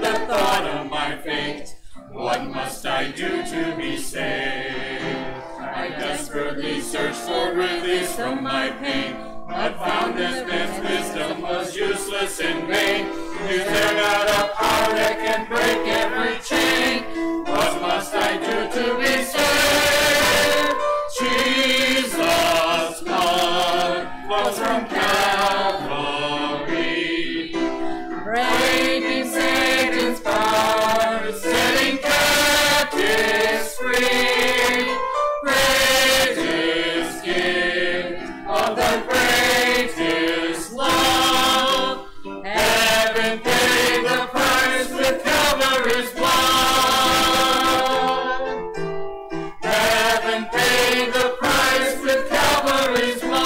the thought of my fate. What must I do to be saved? I desperately searched for release from my pain, but found that man's wisdom was useless and vain. Is there not a power that can break every chain? What must I do to be saved? Jesus' blood flows from Calvary, breaking Satan's power, setting captives free. Greatest gift of the greatest love, heaven paid the price with Calvary's blood. Heaven paid the price with Calvary's blood.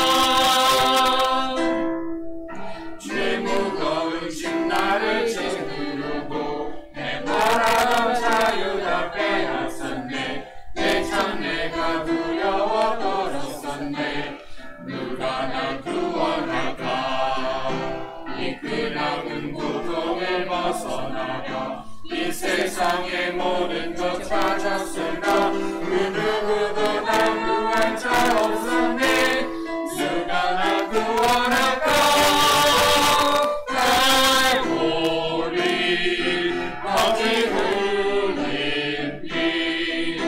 죄 무거운 심 나를 짓누르고 내 바라던 자유가 빼앗았네. 내 참 내가 두려워 떨었었네. 누가 나 구원할까? 이 크나운 고통을 벗어나며 이 세상의 모든 것 찾았을까? 그 누구도 날 구할 자 없었네. 누가 날 구원할까? 갈보리 거기 흘린 피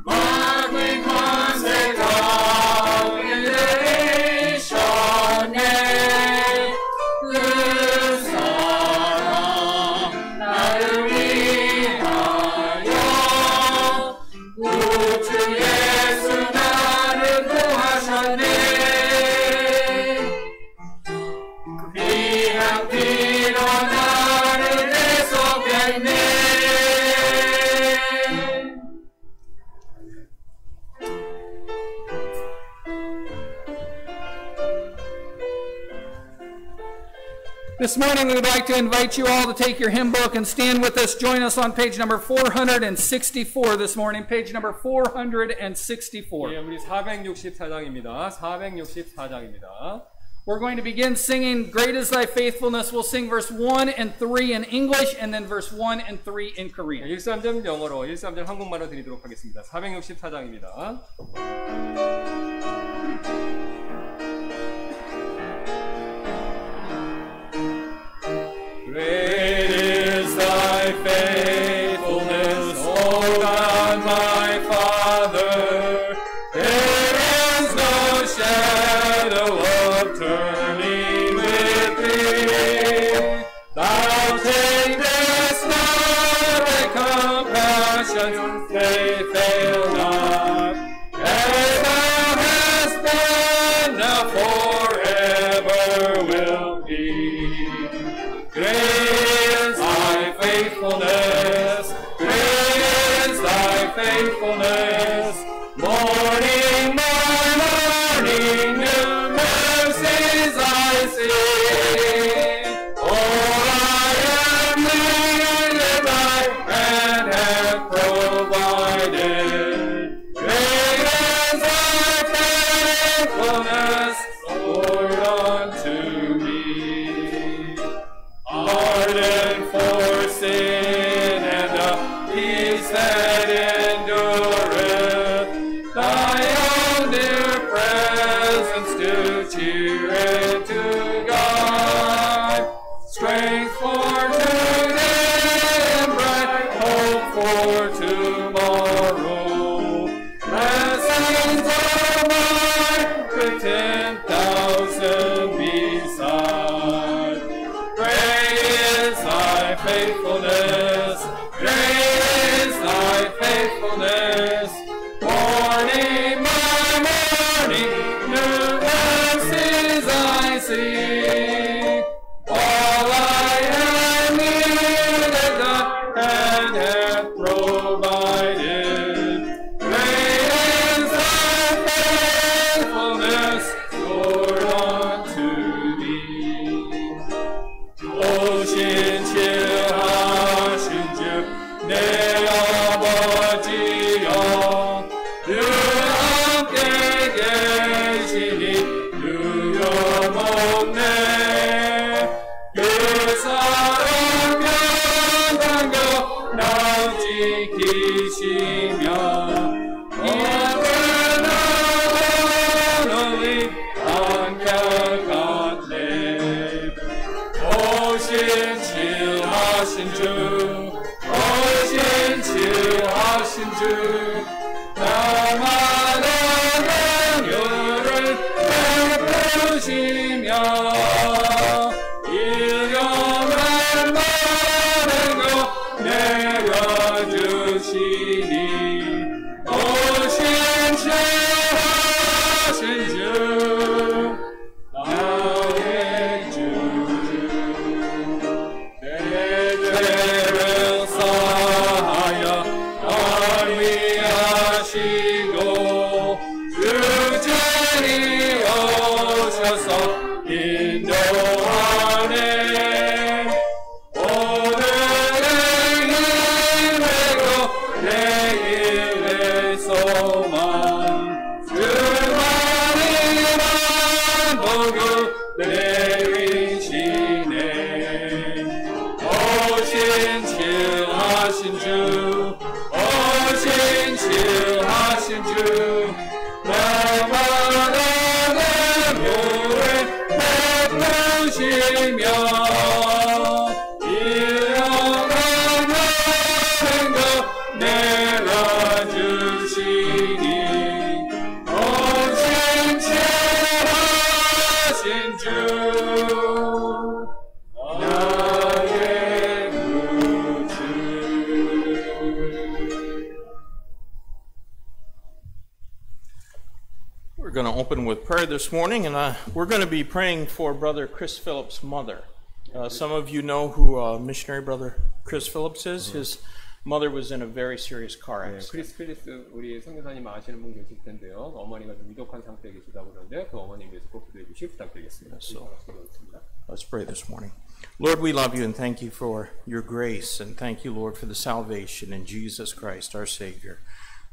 막을 권세가 일레이션에 그 사랑 나를 위하여 우주 예수 나를 구하셨네. 귀한 피로 나를 대속했네. This morning we would like to invite you all to take your hymn book and stand with us. Join us on page number 464 this morning, page number 464. 예, 우리 464장입니다. 464장입니다. We're going to begin singing Great is Thy Faithfulness. We'll sing verse 1 and 3 in English and then verse 1 and 3 in Korean. 1~3절 영어로, 1~3절 한국말로 드리도록 하겠습니다. 464장입니다. Great is thy faithfulness, O God my Father. There is no shadow of turning with thee. Thou takest not thy compassions, they fail not. As thou hast been, now forever will be. Great is thy faithfulness, great is thy faithfulness. Morning by morning, new mercies I see. All I am needed thy hand hath provided. Great is thy faithfulness, Lord, unto me. Pardon for sin and a peace that endureth. Thy own dear presence to cheer and to guide. Strength for today and bright hope for tomorrow. Blessings are mine with 10,000 beside. Great is thy faithfulness, great is thy faithfulness. Morning by morning, new mercies I see. All I am needed thy hand hath provided. Great is thy faithfulness, Lord, unto thee. 오신칠하신 주 내 아버지여, 늘 함께 계시니 유념없네. 그 사랑 지키시며 이제는 안격하네 오신 치유하신 주 오신 치유하신 주 나만의 능력을 베푸시며 일용할 많은 것 내려주시니 오신 치유하신 주 나의 주 내 죄를 사하여 날 위하시고 주제리 오셔서 인도하네 오늘의 힘내고 내일의 소망 주만이만 보고 내리시네 오신 치유하신 주 오신 치유하신 주 나만의 능력을 베푸시며 일용할 많은 것 내려주시니 오신 치유하신 주 나의 구주 We're going to open with prayer this morning, and we're going to be praying for Brother Chris Phillips' mother. Some of you know who missionary brother Chris Phillips is. His mother was in a very serious car accident. 크리스 필리스 우리 선교사님 아시는 분 계실 텐데요. 어머니가 좀 위독한 상태에 계시다고 그러는데 그 어머니 위해서 꼭 기도해 주시기 부탁드리겠습니다. Let's pray this morning. Lord, we love you and thank you for your grace, and thank you, Lord, for the salvation in Jesus Christ, our Savior.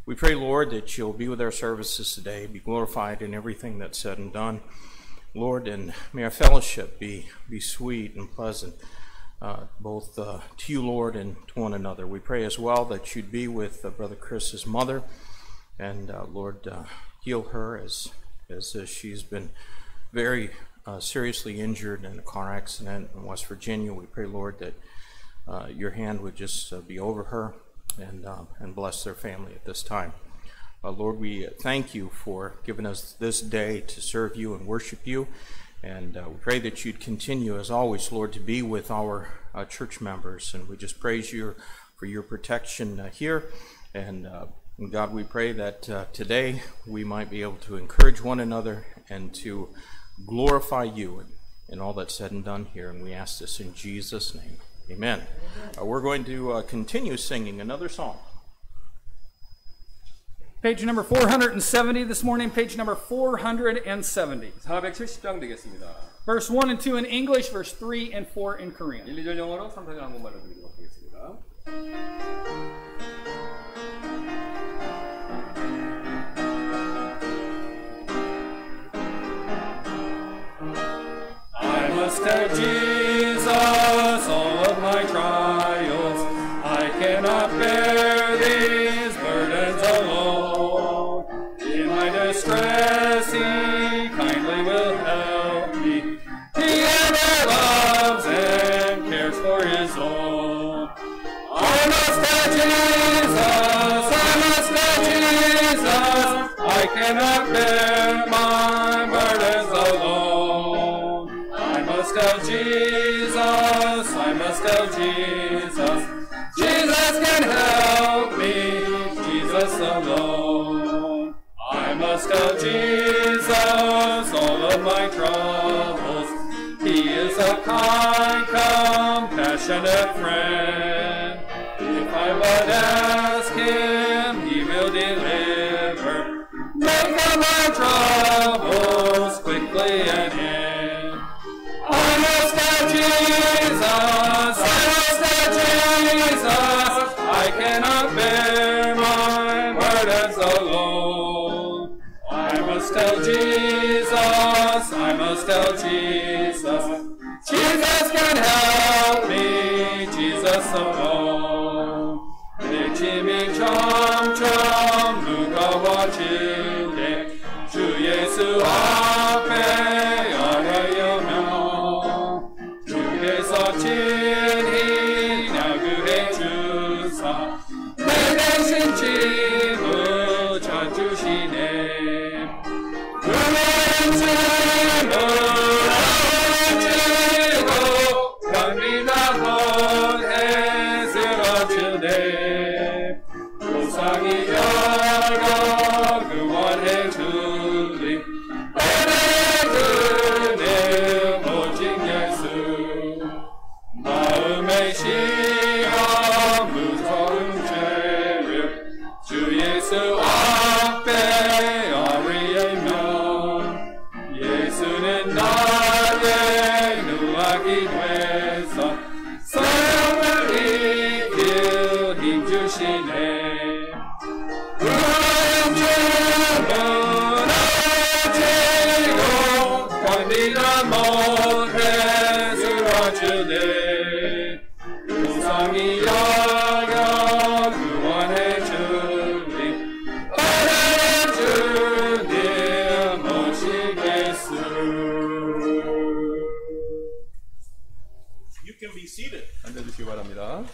We pray, Lord, that you'll be with our services today, be glorified in everything that's said and done. Lord, and may our fellowship be sweet and pleasant, both to you, Lord, and to one another. We pray as well that you'd be with Brother Chris's mother, and Lord, heal her as she's been very seriously injured in a car accident in West Virginia. We pray, Lord, that your hand would just be over her and bless their family at this time. Lord, we thank you for giving us this day to serve you and worship you. And we pray that you'd continue, as always, Lord, to be with our church members. And we just praise you for your protection here. And God, we pray that today we might be able to encourage one another and to glorify you in all that's said and done here. And we ask this in Jesus' name. Amen. We're going to continue singing another song. Page number 470 this morning, page number 470. 470장 되겠습니다. Verse 1 and 2 in English, verse 3 and 4 in Korean. 1, 2절 영어로 3, 4절 한국말로 드리도록 하겠습니다. I must tell Jesus all of my trials. I cannot bear these burdens alone. In my distress, He kindly will help me. He ever loves and cares for His own. I must tell Jesus, I must tell Jesus, I cannot bear my burdens alone. I must tell Jesus, I must tell Jesus, Jesus can help me, Jesus alone. I must tell Jesus all of my troubles. He is a kind, compassionate friend. If I but ask Him, He will deliver. Make all my troubles quickly and end. I must tell Jesus, I must tell Jesus, I cannot bear my burdens alone. I must tell Jesus, I must tell Jesus, Jesus can help me, Jesus alone. Make 기침이 점점 무거워질 때 주 예수 앞에 아뢰려면 주께서 친히 나그네 주사 내 대신 짐을 져주시네 그의 짐을 어지고 강민하고 해스러주네 우상이 여러 구원해 주리 내내 오직 예수 마음의 시험 무서운 죄를 주 예수 앞에 아뢰면 예수는 나의 누락이 돼서 사랑을 이길 힘 주시네 우상이 여겨 구원해 주리 주님 모시겠소. You can be seated. 앉아주시기 바랍니다.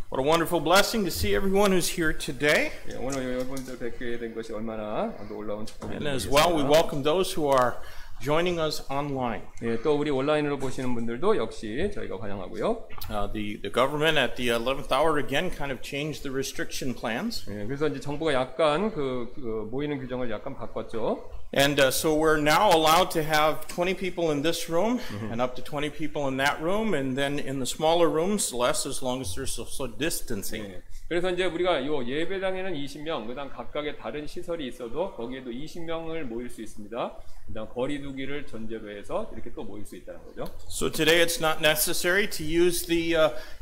What a wonderful blessing to see everyone who's here today. 예, 오늘 여러분들 뵙게 된 것이 얼마나 놀라운 축복입니다. And as well, we welcome those who are joining us online. 예, 또 우리 온라인으로 보시는 분들도 역시 저희가 환영하고요. The government at the 11th hour again kind of changed the restriction plans. 예, 그래서 이제 정부가 약간 그 모이는 규정을 약간 바꿨죠. And so we're now allowed to have 20 people in this room and up to 20 people in that room, and then in the smaller rooms, less as long as there's social distancing. 예, 그래서 이제 우리가 요 예배당에는 20명, 그다음 각각의 다른 시설이 있어도 거기에도 20명을 모일 수 있습니다. 그다음 거리 두기를 전제로 해서 이렇게 또 모일 수 있다는 거죠. So today it's not necessary to use the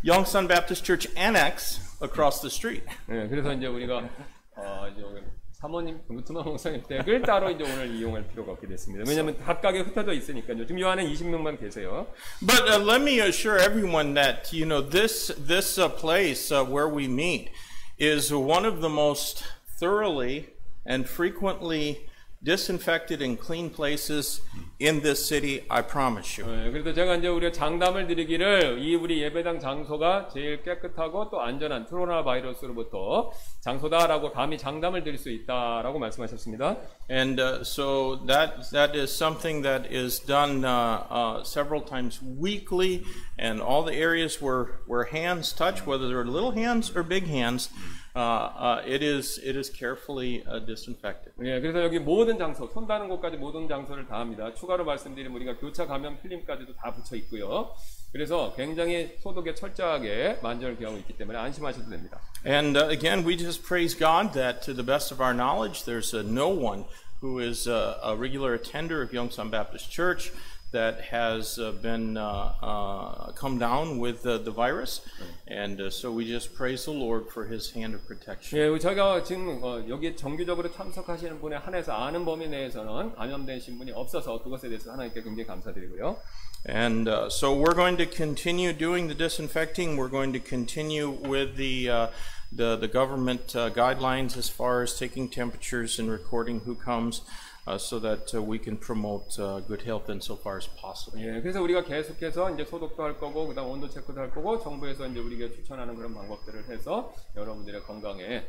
Yongsan Baptist Church annex across the street. 예, 그래서 이제 우리가 이제 사모님 루트만 목사님 댁을 따로 이제 오늘 이용할 필요가 없게 됐습니다. 왜냐하면 각각에 흩어져 있으니까요. 지금 요 안에 20명만 계세요. But let me assure everyone that this place where we meet is one of the most thoroughly and frequently disinfected and clean places in this city, I promise you. 네, 그래서 제가 이제 우리가 장담을 드리기를 이 우리 예배당 장소가 제일 깨끗하고 또 안전한 코로나 바이러스로부터 장소다라고 감히 장담을 드릴 수 있다라고 말씀하셨습니다. And so that is something that is done several times weekly, and all the areas where hands touch, whether they're little hands or big hands, it is carefully disinfected. 예, 그래서 여기 모든 장소, 손 닿는 곳까지 모든 장소를 다 합니다. 추가로 말씀드리면 우리가 교차 감염 필름까지도 다 붙여 있고요. 그래서 굉장히 소독에 철저하게 만전을 기하고 있기 때문에 안심하셔도 됩니다. And again, we just praise God that to the best of our knowledge, there's no one who is a regular attender of Yongsan Baptist Church that has been come down with the virus, and so we just praise the Lord for His hand of protection. 예, 저희가 지금 여기 정기적으로 참석하시는 분에 한해서 아는 범위 내에서는 감염되신 분이 없어서 그것에 대해서 하나님께 굉장히 감사드리고요. And so we're going to continue doing the disinfecting. We're going to continue with the government guidelines as far as taking temperatures and recording who comes. So that we can promote good health insofar as possible. 예, 그래서 우리가 계속해서 이제 소독도 할 거고, 그다음 온도 체크도 할 거고, 정부에서 이제 우리가 추천하는 그런 방법들을 해서 여러분들의 건강에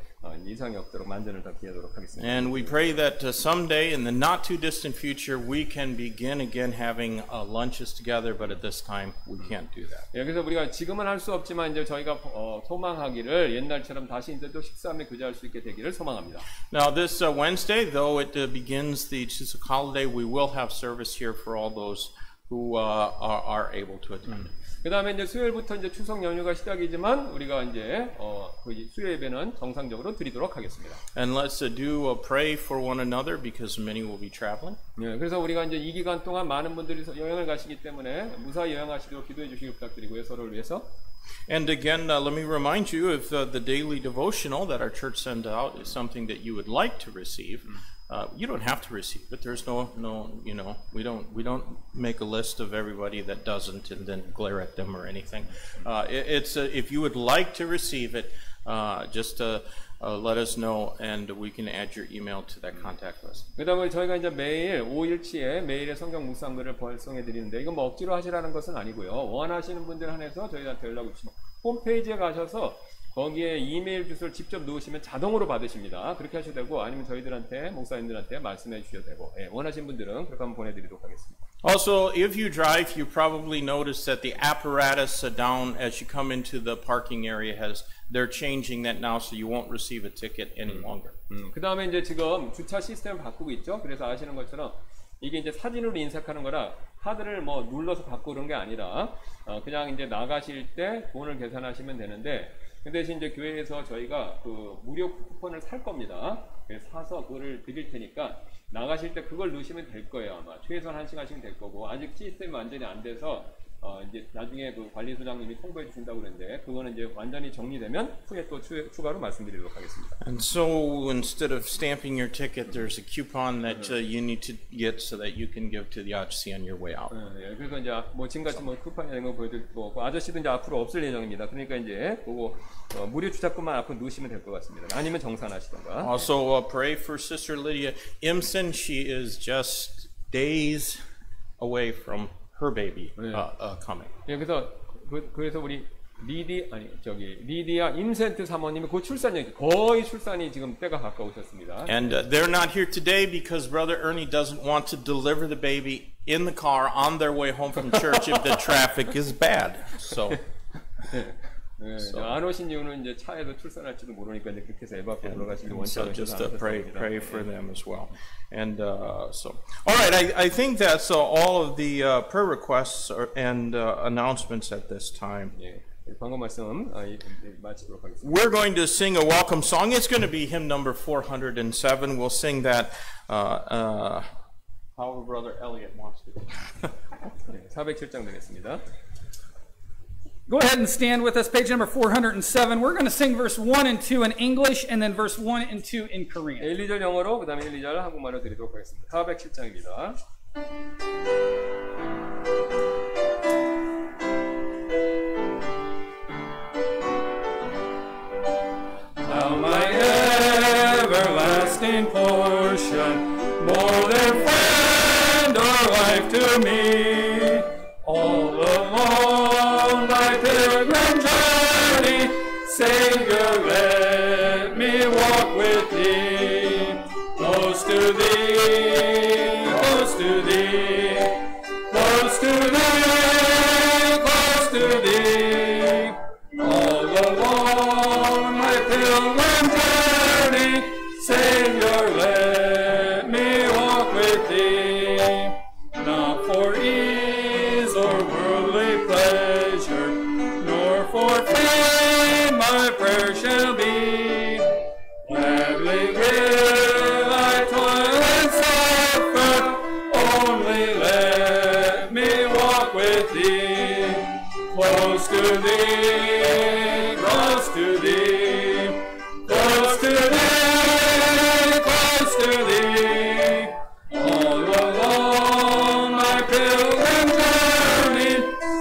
이상이 없도록 만전을 다 기하도록 하겠습니다. And we pray that someday in the not too distant future we can begin again having lunches together, but at this time we can't do that. 예, 그래서 우리가 지금은 할 수 없지만 이제 저희가 소망하기를 옛날처럼 다시 이제 또 식사하며 교제할 수 있게 되기를 소망합니다. Now this Wednesday, though it begins the Chuseok holiday, we will have service here for all those who are able to attend. 그 다음에 이제 수요일부터 이제 추석 연휴가 시작이지만 우리가 이제 그 수요 예배는 정상적으로 드리도록 하겠습니다. And let's do pray for one another because many will be traveling. 네, 그래서 우리가 이제 이 기간 동안 많은 분들이 여행을 가시기 때문에 무사히 여행하시도록 기도해 주시기 부탁드리고요, 서로를 위해서. And again, let me remind you if the daily devotional that our church sends out is something that you would like to receive, you don't have to receive it. There's no, you know, we don't make a list of everybody that doesn't and then glare at them or anything. If you would like to receive it, just let us know, and we can add your email to that contact list. 그다음에 저희가 이제 매일 5일치에 매일의 성경 묵상글을 발송해 드리는데 이건 뭐 억지로 하시라는 것은 아니고요. 원하시는 분들 한해서 저희한테 연락을 주시면 홈페이지에 가셔서 거기에 이메일 주소를 직접 넣으시면 자동으로 받으십니다. 그렇게 하셔도 되고 아니면 저희들한테 목사님들한테 말씀해 주셔도 되고 원하시는 분들은 그렇게 한번 보내드리도록 하겠습니다. Also, if you drive, you probably notice that the apparatus down as you come into the parking area they're changing that now, so you won't receive a ticket any longer. 그 다음에 이제 지금 주차 시스템을 바꾸고 있죠. 그래서 아시는 것처럼 이게 이제 사진으로 인쇄하는 거라 카드를 뭐 눌러서 받고 그런 게 아니라 그냥 이제 나가실 때 돈을 계산하시면 되는데 그 대신 이제 교회에서 저희가 그 무료 쿠폰을 살 겁니다. 그래서 사서 그거를 드릴 테니까 나가실 때 그걸 넣으시면 될 거예요. 아마 최소한 1시간씩은 될 거고 아직 시스템이 완전히 안 돼서 이제 나중에 그 관리소장님이 통보해 주신다고 그랬는데 그거는 이제 완전히 정리되면 후에 또 추가로 말씀드리도록 하겠습니다. And so instead of stamping your ticket, there's a coupon that you need to get so that you can give to the 아저씨 on your way out. 그래서 이제 뭐 지금같이 뭐 쿠폰이 되는 거 보여드릴 거고 아저씨도 이제 앞으로 없을 예정입니다. 그러니까 이제 그거 무료 주차권만 앞으로 넣으시면 될 것 같습니다. 아니면 정산하시던가. Also pray for Sister Lydia Imson. She is just days away from her baby coming. 그래서 우리 리디아 임센트 사모님이 곧 거의 출산이 지금 때가 가까우셨습니다. And they're not here today because Brother Ernie doesn't want to deliver the baby in the car on their way home from church if the traffic is bad. So. 안 오신 이유는 이제 차에서 출산할지도 모르니까 이제 그렇게 해서 애 밖에 들어가시는 원치 So just pray for them as well. And so, all right, I think that's all of the prayer requests and announcements at this time. 방금 말씀 마치도록 하겠습니다. We're going to sing a welcome song. It's going to be hymn number 407. We'll sing that however Brother Elliot wants to. 407장 되겠습니다. Go ahead and stand with us, page number 407. We're going to sing verse 1 and 2 in English and then verse 1 and 2 in Korean. 1, 2절 영어로 그 다음에 1, 2절 한국말로 드리도록 하겠습니다. 407장입니다. Thou my everlasting portion, more than friend or life to me, all along my pilgrim journey, Savior, let me walk with thee, close to thee, close to thee, close to thee, close to thee, all along my pilgrim journey, Savior, let me walk with thee, not for ease or worldly pleasure, nor for fame my prayer shall be. Gladly will I toil and suffer, only let me walk with thee, close to thee, close to thee, close to thee, close to thee, all along my pilgrim journey,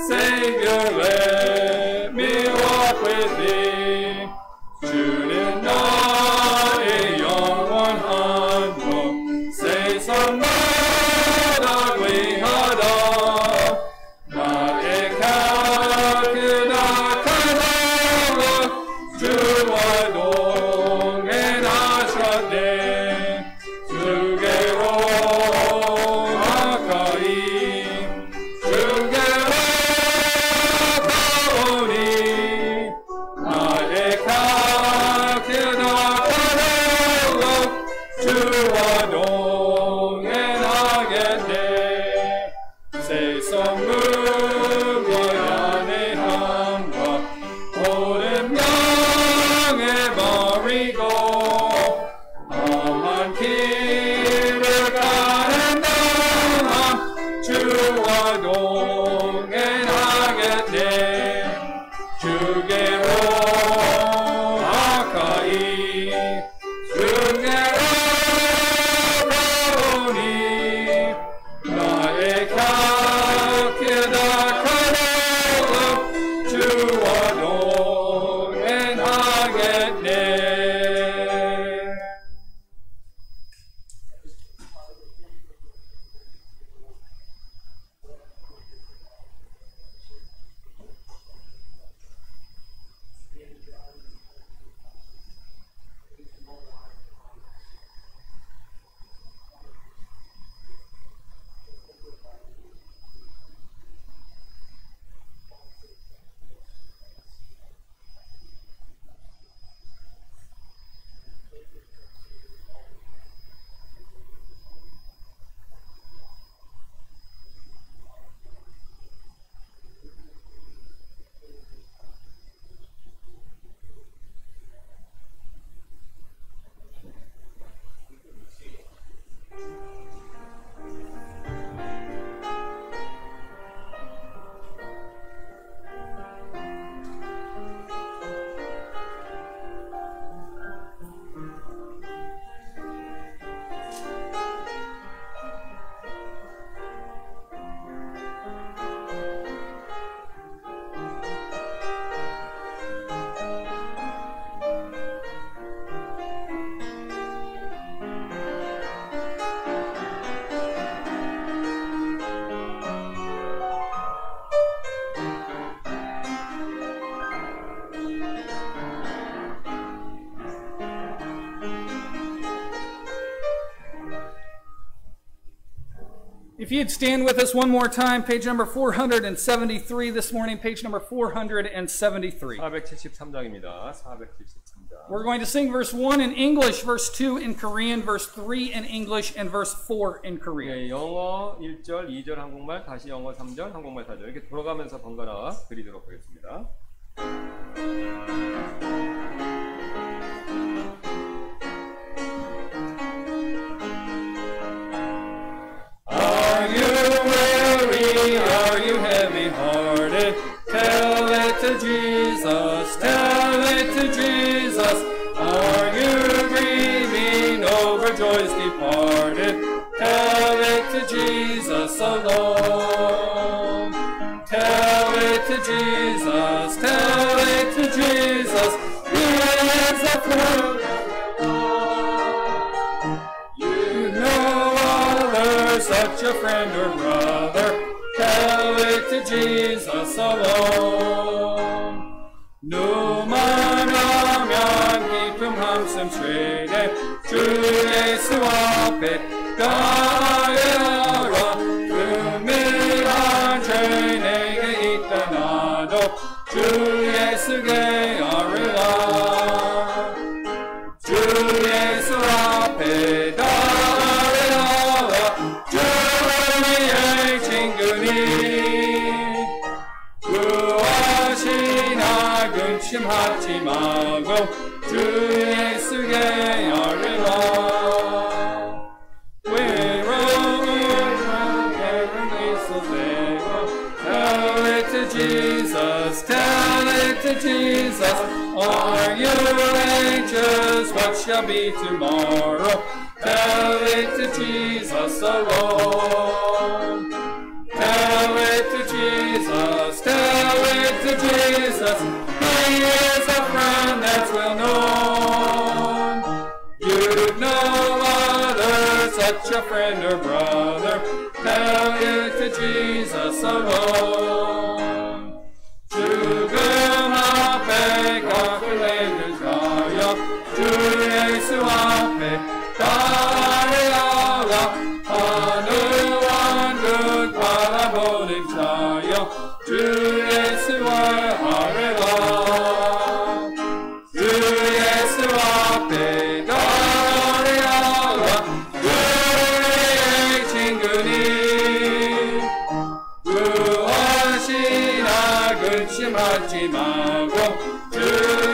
Savior, let me walk with thee. Should it not a young one humble, say some not ugly hada, not a cow, not a 주어도 행하겠네. If you'd stand with us one more time, page number 473 this morning, page number 473. 473장입니다. 473장. We're going to sing verse 1 in English, verse 2 in Korean, verse 3 in English, and verse 4 in Korean. 네, 영어 1절, 2절 한국말, 다시 영어 3절, 한국말 4절 이렇게 돌아가면서 번갈아 드리도록 하겠습니다. Are you weary? Are you heavy-hearted? Tell it to Jesus. Tell it to Jesus. Are you grieving over joys departed? Tell it to Jesus alone. Tell it to Jesus. Tell it to Jesus. He is the friend. Such a friend or brother, tell it to Jesus alone. 누만하면 기쁨 한숨 쉬게 주 예수 앞에 가야라. 은밀한 죄 내게 있다 나도 주 예수께 아뢰라. 주 예수 앞에 근심하지 말고 주 예수께 아뢰라. 외로운 마음을 쏟대고 tell it to Jesus, tell it to Jesus. Are you anxious? What shall be tomorrow? Tell it to Jesus alone. Tell it to Jesus, tell it to Jesus. He is a friend that's well known. You've no other, such a friend or brother. Tell it to Jesus alone. 죽음 앞에 값을 내려가여 주 예수 앞에 따라가라. 하늘 왕국 바라보는 자여 주 예수와 아뢰라. 주 예수 앞에 따라가라. 우리의 친구니 구하시나 근심하지 말고 주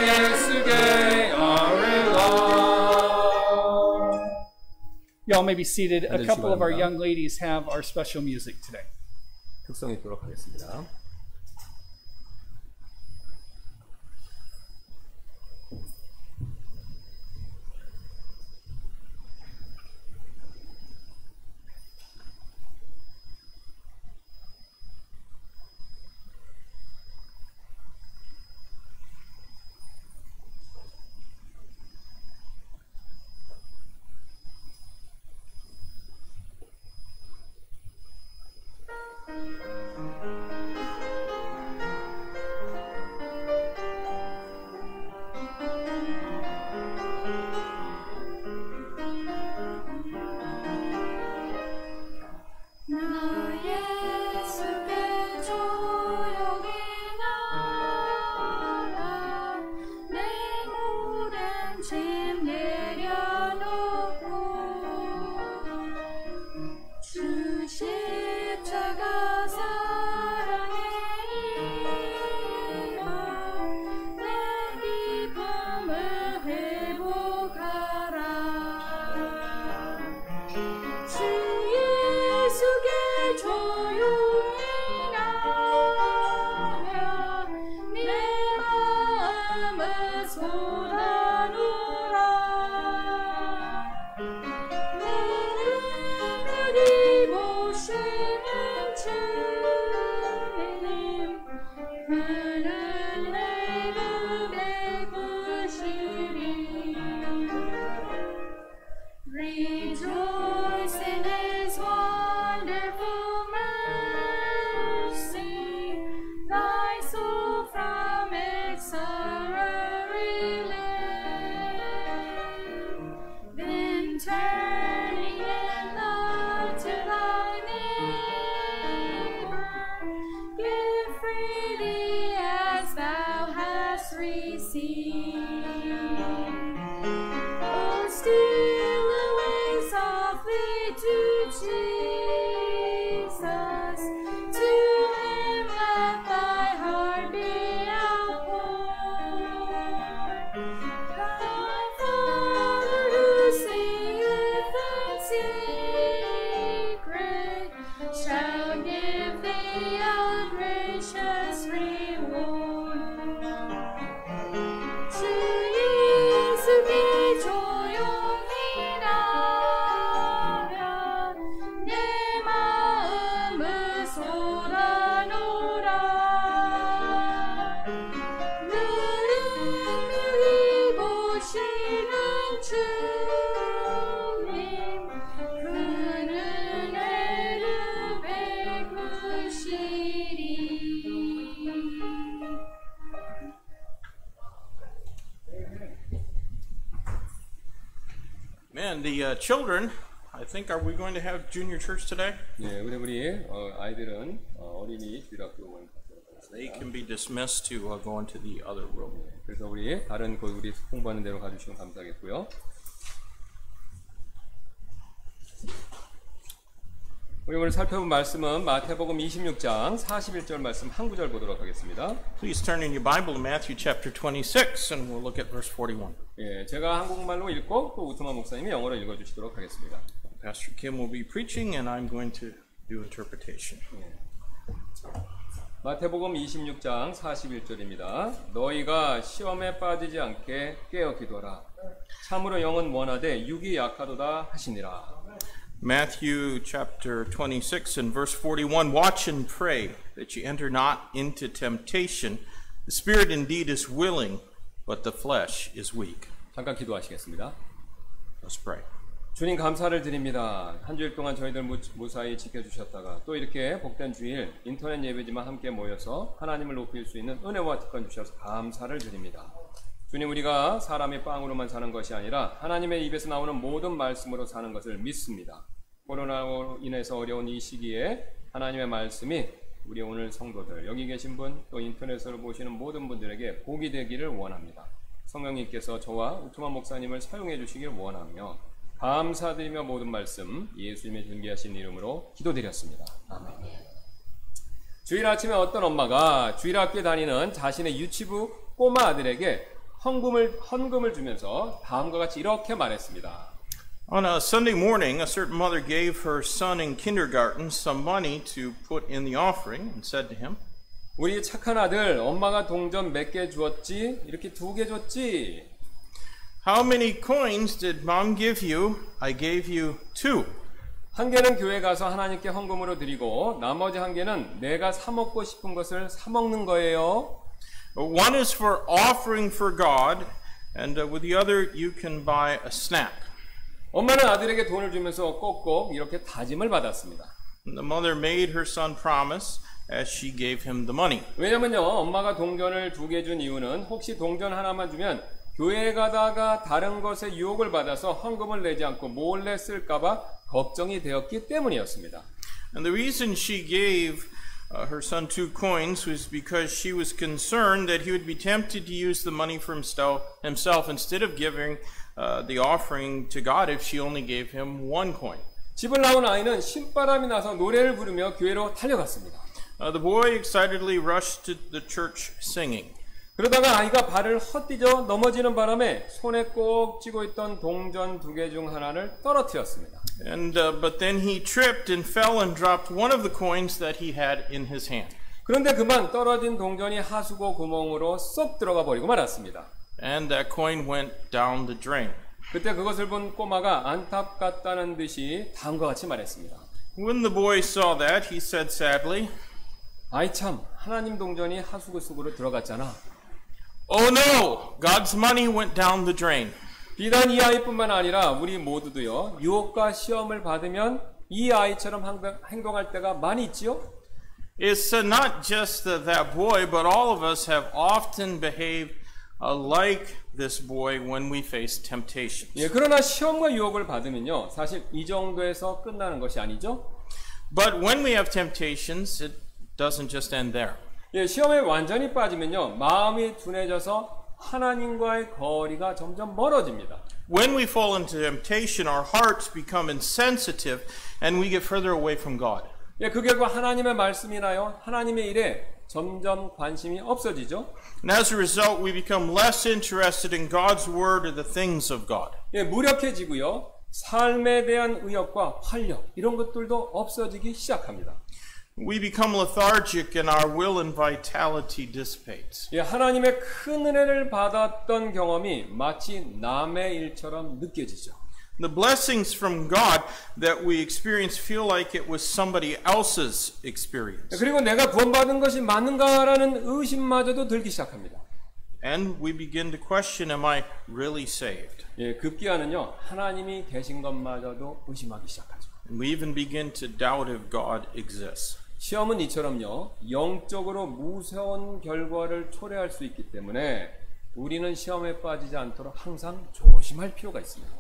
예수께 아뢰라. Y'all may be seated. A couple of our young ladies have our special music today. 특성 있도록 하겠습니다. Amen. The children, I think, are we going to have junior church today? 예, 우리 아이들은 어린이 주일학교 They can be dismissed to go into the other room. 그래서 우리 다른 우리 공부하는 데로 가주시면 감사하겠고요. 우리 오늘 살펴본 말씀은 마태복음 26장 41절 말씀 한 구절 보도록 하겠습니다. Please turn in your Bible to Matthew chapter 26, and we'll look at verse 41. 예, 제가 한국말로 읽고 또 우트만 목사님이 영어로 읽어주시도록 하겠습니다. Pastor Kim will be preaching, and I'm going to do interpretation. 마태복음 26장 41절입니다. 너희가 시험에 빠지지 않게 깨어 기도하라. 참으로 영은 원하되 육이 약하도다 하시니라. Matthew chapter 26 and verse 41, watch and pray that ye enter not into temptation. The spirit indeed is willing, but the flesh is weak. 잠깐 기도하시겠습니다. Let's pray. 주님 감사를 드립니다. 한 주일 동안 저희들 무사히 지켜주셨다가 또 이렇게 복된 주일 인터넷 예배지만 함께 모여서 하나님을 높일 수 있는 은혜와 특권 주셔서 감사를 드립니다. 주님, 우리가 사람이 빵으로만 사는 것이 아니라 하나님의 입에서 나오는 모든 말씀으로 사는 것을 믿습니다. 코로나로 인해서 어려운 이 시기에 하나님의 말씀이 우리 오늘 성도들, 여기 계신 분, 또 인터넷으로 보시는 모든 분들에게 복이 되기를 원합니다. 성령님께서 저와 우트만 목사님을 사용해 주시길 원하며 감사드리며 모든 말씀 예수님의 존귀하신 이름으로 기도드렸습니다. 아멘. 주일 아침에 어떤 엄마가 주일학교에 다니는 자신의 유치부 꼬마 아들에게 헌금을 주면서 다음과 같이 이렇게 말했습니다. On a Sunday morning, a certain mother gave her son in kindergarten some money to put in the offering and said to him, 우리 착한 아들, 엄마가 동전 몇 개 주었지? 이렇게 2개 줬지? How many coins did mom give you? I gave you 2. 한 개는 교회 가서 하나님께 헌금으로 드리고 나머지 한 개는 내가 사 먹고 싶은 것을 사 먹는 거예요. One is for offering for God, and with the other you can buy a snack. 엄마는 아들에게 돈을 주면서 꼭꼭 이렇게 다짐을 받았습니다. The mother made her son promise as she gave him the money. 왜냐면요, 엄마가 동전을 2개 준 이유는 혹시 동전 하나만 주면 교회에 가다가 다른 것에 유혹을 받아서 헌금을 내지 않고 몰래 쓸까봐 걱정이 되었기 때문이었습니다. And the reason she gave her son 2 coins was because she was concerned that he would be tempted to use the money for himself instead of giving the offering to God if she only gave him 1 coin. 집을 나온 아이는 신바람이 나서 노래를 부르며 교회로 달려갔습니다. The boy excitedly rushed to the church singing. 그러다가 아이가 발을 헛디뎌 넘어지는 바람에 손에 꼭 쥐고 있던 동전 2개 중 하나를 떨어뜨렸습니다. But then he tripped and fell and dropped one of the coins that he had in his hand. 그런데 그만 떨어진 동전이 하수구 구멍으로 쏙 들어가 버리고 말았습니다. And that coin went down the drain. 그때 그것을 본 꼬마가 안타깝다는 듯이 다음과 같이 말했습니다. When the boy saw that, he said sadly, 아이 참, 하나님 동전이 하수구 속으로 들어갔잖아. Oh no! God's money went down the drain. 비단 이 아이뿐만 아니라 우리 모두도요, 유혹과 시험을 받으면 이 아이처럼 행동할 때가 많이 있지요? It's not just that boy, but all of us have often behaved like this boy when we face temptations. 예, 그러나 시험과 유혹을 받으면요, 사실 이 정도에서 끝나는 것이 아니죠? But when we have temptations, it doesn't just end there. 예, 시험에 완전히 빠지면요, 마음이 둔해져서 하나님과의 거리가 점점 멀어집니다. When we fall into temptation, our hearts become insensitive and we get further away from God. 예, 그 결과 하나님의 말씀이나요, 하나님의 일에 점점 관심이 없어지죠. And as a result, we become less interested in God's word or the things of God. 예, 무력해지고요, 삶에 대한 의욕과 활력 이런 것들도 없어지기 시작합니다. We become lethargic and our will and vitality dissipates. 예, 하나님의 큰 은혜를 받았던 경험이 마치 남의 일처럼 느껴지죠. The blessings from God that we experience feel like it was somebody else's experience. 그리고 내가 구원받은 것이 맞는가라는 의심마저도 들기 시작합니다. And we begin to question, am I really saved? 예, 급기야는요, 하나님이 계신 것마저도 의심하기 시작하죠. We even begin to doubt if God exists. 시험은 이처럼요, 영적으로 무서운 결과를 초래할 수 있기 때문에 우리는 시험에 빠지지 않도록 항상 조심할 필요가 있습니다.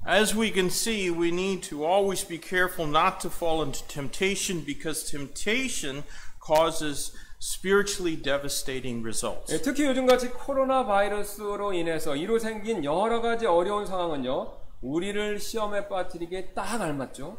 As we can see, we need to always be careful not to fall into temptation because temptation causes spiritually devastating results. 예, 특히 요즘같이 코로나 바이러스로 인해서 이로 생긴 여러 가지 어려운 상황은요, 우리를 시험에 빠뜨리기에 딱 알맞죠.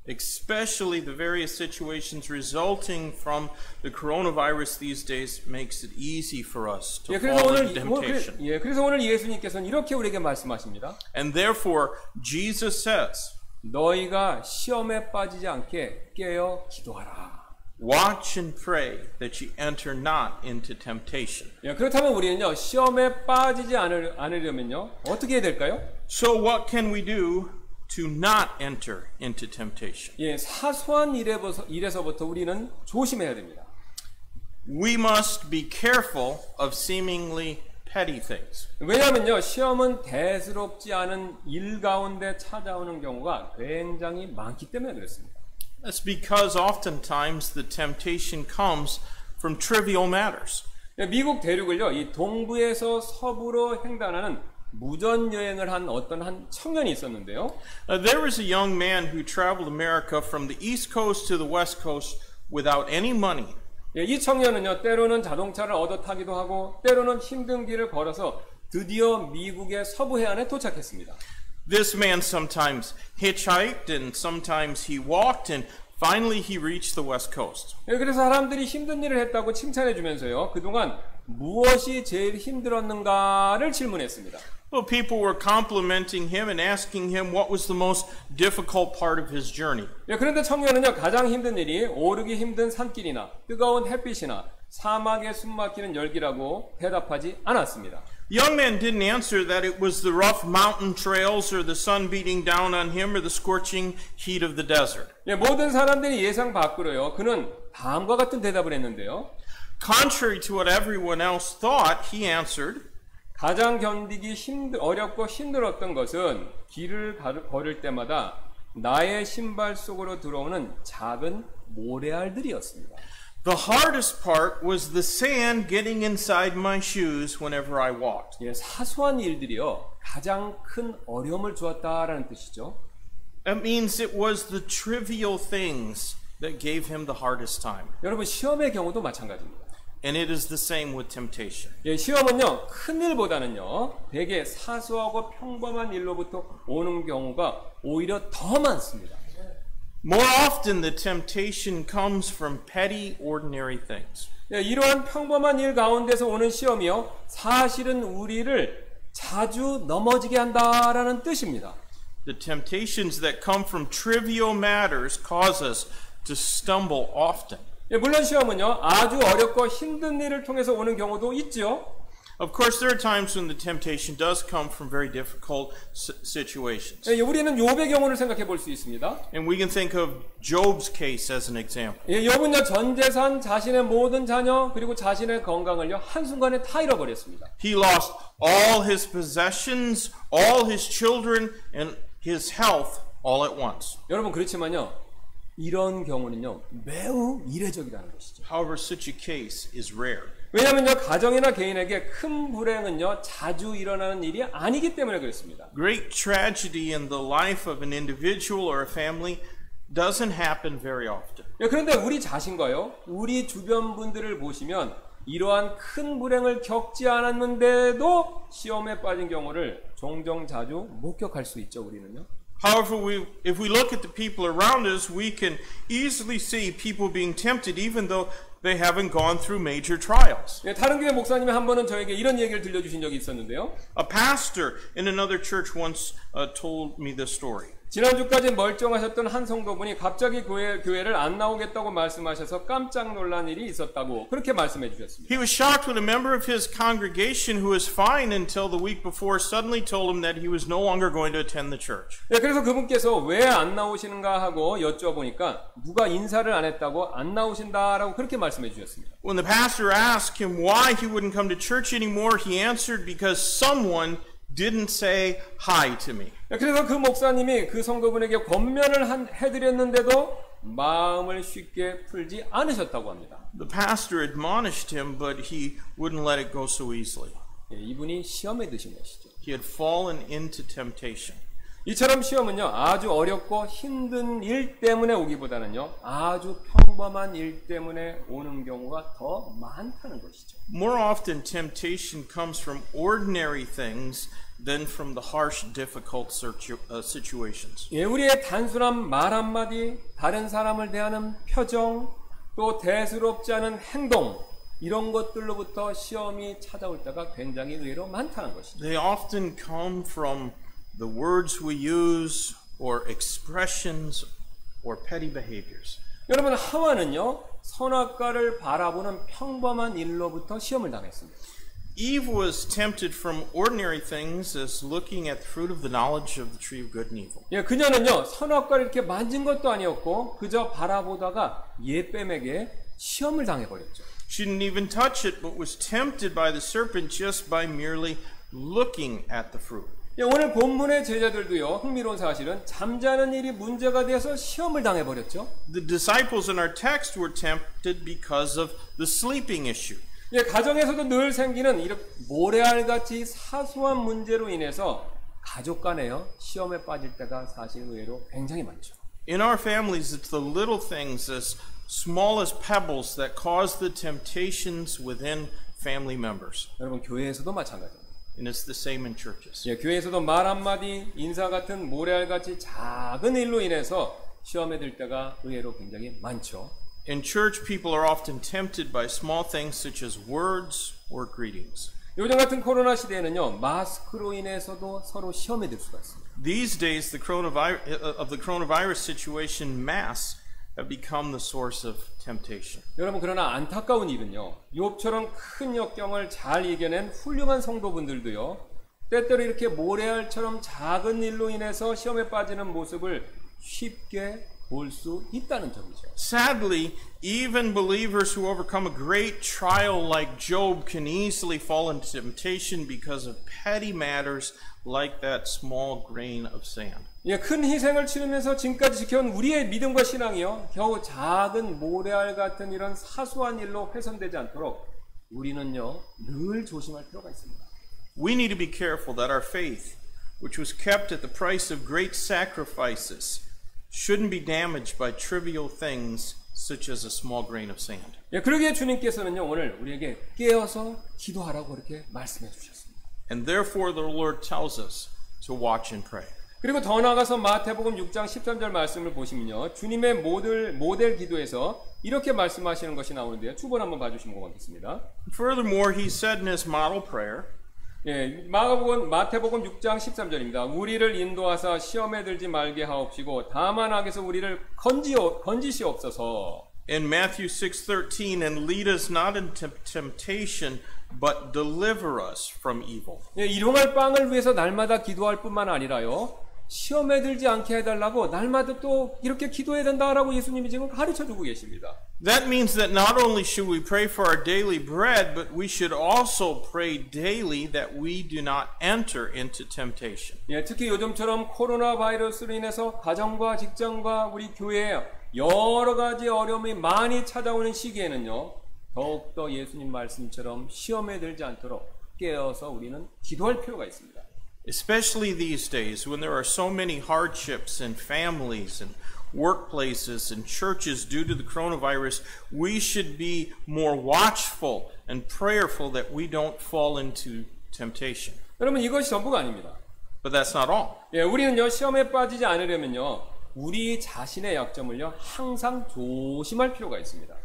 Especially the various situations resulting from the coronavirus these days makes it easy for us to fall into temptation. 그래서 오늘 예수님께서는 이렇게 우리에게 말씀하십니다. And therefore, Jesus says, 너희가 시험에 빠지지 않게 깨어 기도하라. watch and pray that ye enter not into temptation. 예, 그렇다면 우리는요, 시험에 빠지지 않으려면요, 어떻게 해야 될까요? So what can we do to not enter into temptation? 예, 사소한 일에서부터 우리는 조심해야 됩니다. We must be careful of seemingly petty things. 왜냐하면요, 시험은 대수롭지 않은 일 가운데 찾아오는 경우가 굉장히 많기 때문에 그렇습니다. That's because oftentimes the temptation comes from trivial matters. 예, 미국 대륙을요, 이 동부에서 서부로 횡단하는 무전 여행을 한 어떤 한 청년이 있었는데요. There was a young man who traveled America from the East Coast to the West Coast without any money. 예, 이 청년은요, 때로는 자동차를 얻어 타기도 하고, 때로는 힘든 길을 걸어서 드디어 미국의 서부 해안에 도착했습니다. This man sometimes hitchhiked and sometimes he walked and finally he reached the West Coast. 예, 그래서 사람들이 힘든 일을 했다고 칭찬해 주면서요, 그동안 무엇이 제일 힘들었는가를 질문했습니다. Well, people were complimenting him and asking him what was the most difficult part of his journey. 예, 그런데 청년은요, 가장 힘든 일이 오르기 힘든 산길이나 뜨거운 햇빛이나 사막에 숨막히는 열기라고 대답하지 않았습니다. The young man didn't answer that it was the rough mountain trails or the sun beating down on him or the scorching heat of the desert. 예, 모든 사람들이 예상 밖으로요, 그는 다음과 같은 대답을 했는데요. Contrary to what everyone else thought, he answered, 가장 견디기 어렵고 힘들었던 것은 길을 걸을 때마다 나의 신발 속으로 들어오는 작은 모래알들이었습니다. The hardest part was the sand getting inside my shoes whenever I walked. 예, 사소한 일들이요, 가장 큰 어려움을 주었다라는 뜻이죠. That means it was the trivial things that gave him the hardest time. 여러분, 시험의 경우도 마찬가지입니다. And it is the same with temptation. 예, 시험은요, 큰 일보다는요, 되게 사소하고 평범한 일로부터 오는 경우가 오히려 더 많습니다. More often the temptation comes from petty, ordinary things. 예, 이러한 평범한 일 가운데서 오는 시험이요, 사실은 우리를 자주 넘어지게 한다라는 뜻입니다. The temptations that come from trivial matters cause us to stumble often. 예, 물론 시험은요, 아주 어렵고 힘든 일을 통해서 오는 경우도 있죠. Of course, there are times when the temptation does come from very difficult situations. 예, 우리는 욥의 경우를 생각해 볼 수 있습니다. And we can think of Job's case as an example. 예, 욥은요, 전 재산, 자신의 모든 자녀, 그리고 자신의 건강을요, 한순간에 다 잃어버렸습니다. He lost all his possessions, all his children, and his health all at once. 여러분, 그렇지만요, 이런 경우는요, 매우 이례적이라는 것이죠. However, such a case is rare. 왜냐하면요, 가정이나 개인에게 큰 불행은요, 자주 일어나는 일이 아니기 때문에 그렇습니다. Great tragedy in the life of an individual or a family doesn't happen very often. 그런데 우리 자신과요, 우리 주변 분들을 보시면 이러한 큰 불행을 겪지 않았는데도 시험에 빠진 경우를 종종 자주 목격할 수 있죠, 우리는요. However, if we look at the people around us, we can easily see people being tempted even though they haven't gone through major trials. 예, 다른 교회 목사님이 한 번은 저에게 이런 얘기를 들려주신 적이 있었는데요. A pastor in another church once told me this story. 지난주까지 멀쩡하셨던 한 성도분이 갑자기 교회를 안 나오겠다고 말씀하셔서 깜짝 놀란 일이 있었다고 그렇게 말씀해 주셨습니다. He was shocked when a member of his congregation who was fine until the week before suddenly told him that he was no longer going to attend the church. 네, 그래서 그분께서 왜 안 나오시는가 하고 여쭤보니까 누가 인사를 안 했다고 안 나오신다라고 그렇게 말씀해 주셨습니다. When the pastor asked him why he wouldn't come to church anymore, he answered, because someone didn't say hi to me. 그래서 그 목사님이 그 성도분에게 권면을 해드렸는데도 마음을 쉽게 풀지 않으셨다고 합니다. The pastor admonished him, but he wouldn't let it go so easily. 이분이 시험에 드신 것이죠. He had fallen into temptation. 이처럼 시험은요, 아주 어렵고 힘든 일 때문에 오기보다는요, 아주 평범한 일 때문에 오는 경우가 더 많다는 것이죠. More often, temptation comes from ordinary things than from the harsh, difficult situations. 예, 우리의 단순한 말 한마디, 다른 사람을 대하는 표정, 또 대수롭지 않은 행동, 이런 것들로부터 시험이 찾아올 때가 굉장히 의외로 많다는 것이죠. They often come from the words we use or expressions or petty behaviors. 여러분, 하와는요, 선악과를 바라보는 평범한 일로부터 시험을 당했습니다. Eve was tempted from ordinary things as looking at the fruit of the knowledge of the tree of good and evil. 예, 그녀는요, 선악과를 이렇게 만진 것도 아니었고 그저 바라보다가 예뱀에게 시험을 당해버렸죠. She didn't even touch it, but was tempted by the serpent just by merely looking at the fruit. 예, 오늘 본문의 제자들도요, 흥미로운 사실은 잠자는 일이 문제가 돼서 시험을 당해버렸죠. The disciples in our text were tempted because of the sleeping issue. 예, 가정에서도 늘 생기는 이렇게 모래알같이 사소한 문제로 인해서 가족 간에요, 시험에 빠질 때가 사실 의외로 굉장히 많죠. In our families, it's the little things as small as pebbles that cause the temptations within family members. 여러분, 교회에서도 마찬가지입니다. And it's the same in churches. 예, 교회에서도 말 한마디, 인사 같은 모래알같이 작은 일로 인해서 시험에 들 때가 의외로 굉장히 많죠. In church, people are often tempted by small things such as words or greetings. 요즘 같은 코로나 시대에는요, 마스크로 인해서도 서로 시험에 들 수가 있습니다. These days, the coronavirus situation, masks have become the source of temptation. 여러분, 그러나 안타까운 일은요, 욥처럼 큰 역경을 잘 이겨낸 훌륭한 성도분들도요, 때때로 이렇게 모래알처럼 작은 일로 인해서 시험에 빠지는 모습을 쉽게 볼 수 있다는 점이죠. Sadly, even believers who overcome a great trial like Job can easily fall into temptation because of petty matters like that small grain of sand. 예, 큰 희생을 치르면서 지금까지 지켜온 우리의 믿음과 신앙이요, 겨우 작은 모래알 같은 이런 사소한 일로 훼손되지 않도록 우리는요, 늘 조심할 필요가 있습니다. We need to be careful that our faith, which was kept at the price of great sacrifices, shouldn't be damaged by trivial things such as a small grain of sand. 예, 그러기에 주님께서는요, 오늘 우리에게 깨어서 기도하라고 이렇게 말씀해 주셨습니다. And therefore the Lord tells us to watch and pray. 그리고 더 나아가서 마태복음 6장 13절 말씀을 보시면요, 주님의 모델 기도에서 이렇게 말씀하시는 것이 나오는데요. 추본 한번 봐주시면 고맙겠습니다. Furthermore, he said in his model prayer, 예, 마태복음 6장 13절입니다. 우리를 인도하사 시험에 들지 말게 하옵시고 다만 악에서 우리를 건지시옵소서. in Matthew 6:13, and lead us not into temptation, but deliver us from evil. 예, 일용할 빵을 위해서 날마다 기도할 뿐만 아니라요, 시험에 들지 않게 해달라고 날마다 또 이렇게 기도해야 된다라고 예수님이 지금 가르쳐주고 계십니다. That means that not only should we pray for our daily bread, but we should also pray daily that we do not enter into temptation. 예, 특히 요즘처럼 코로나 바이러스로 인해서 가정과 직장과 우리 교회에 여러 가지 어려움이 많이 찾아오는 시기에는요, 더욱더 예수님 말씀처럼 시험에 들지 않도록 깨어서 우리는 기도할 필요가 있습니다. Especially these days when there are so many hardships in families and workplaces and churches due to the coronavirus, we should be more watchful and prayerful that we don't fall into temptation. 여러분, 이것이 전부가 아닙니다. But that's not all. 예, 우리는요, 시험에 빠지지 않으려면요, 우리 자신의 약점을요, 항상 조심할 필요가 있습니다.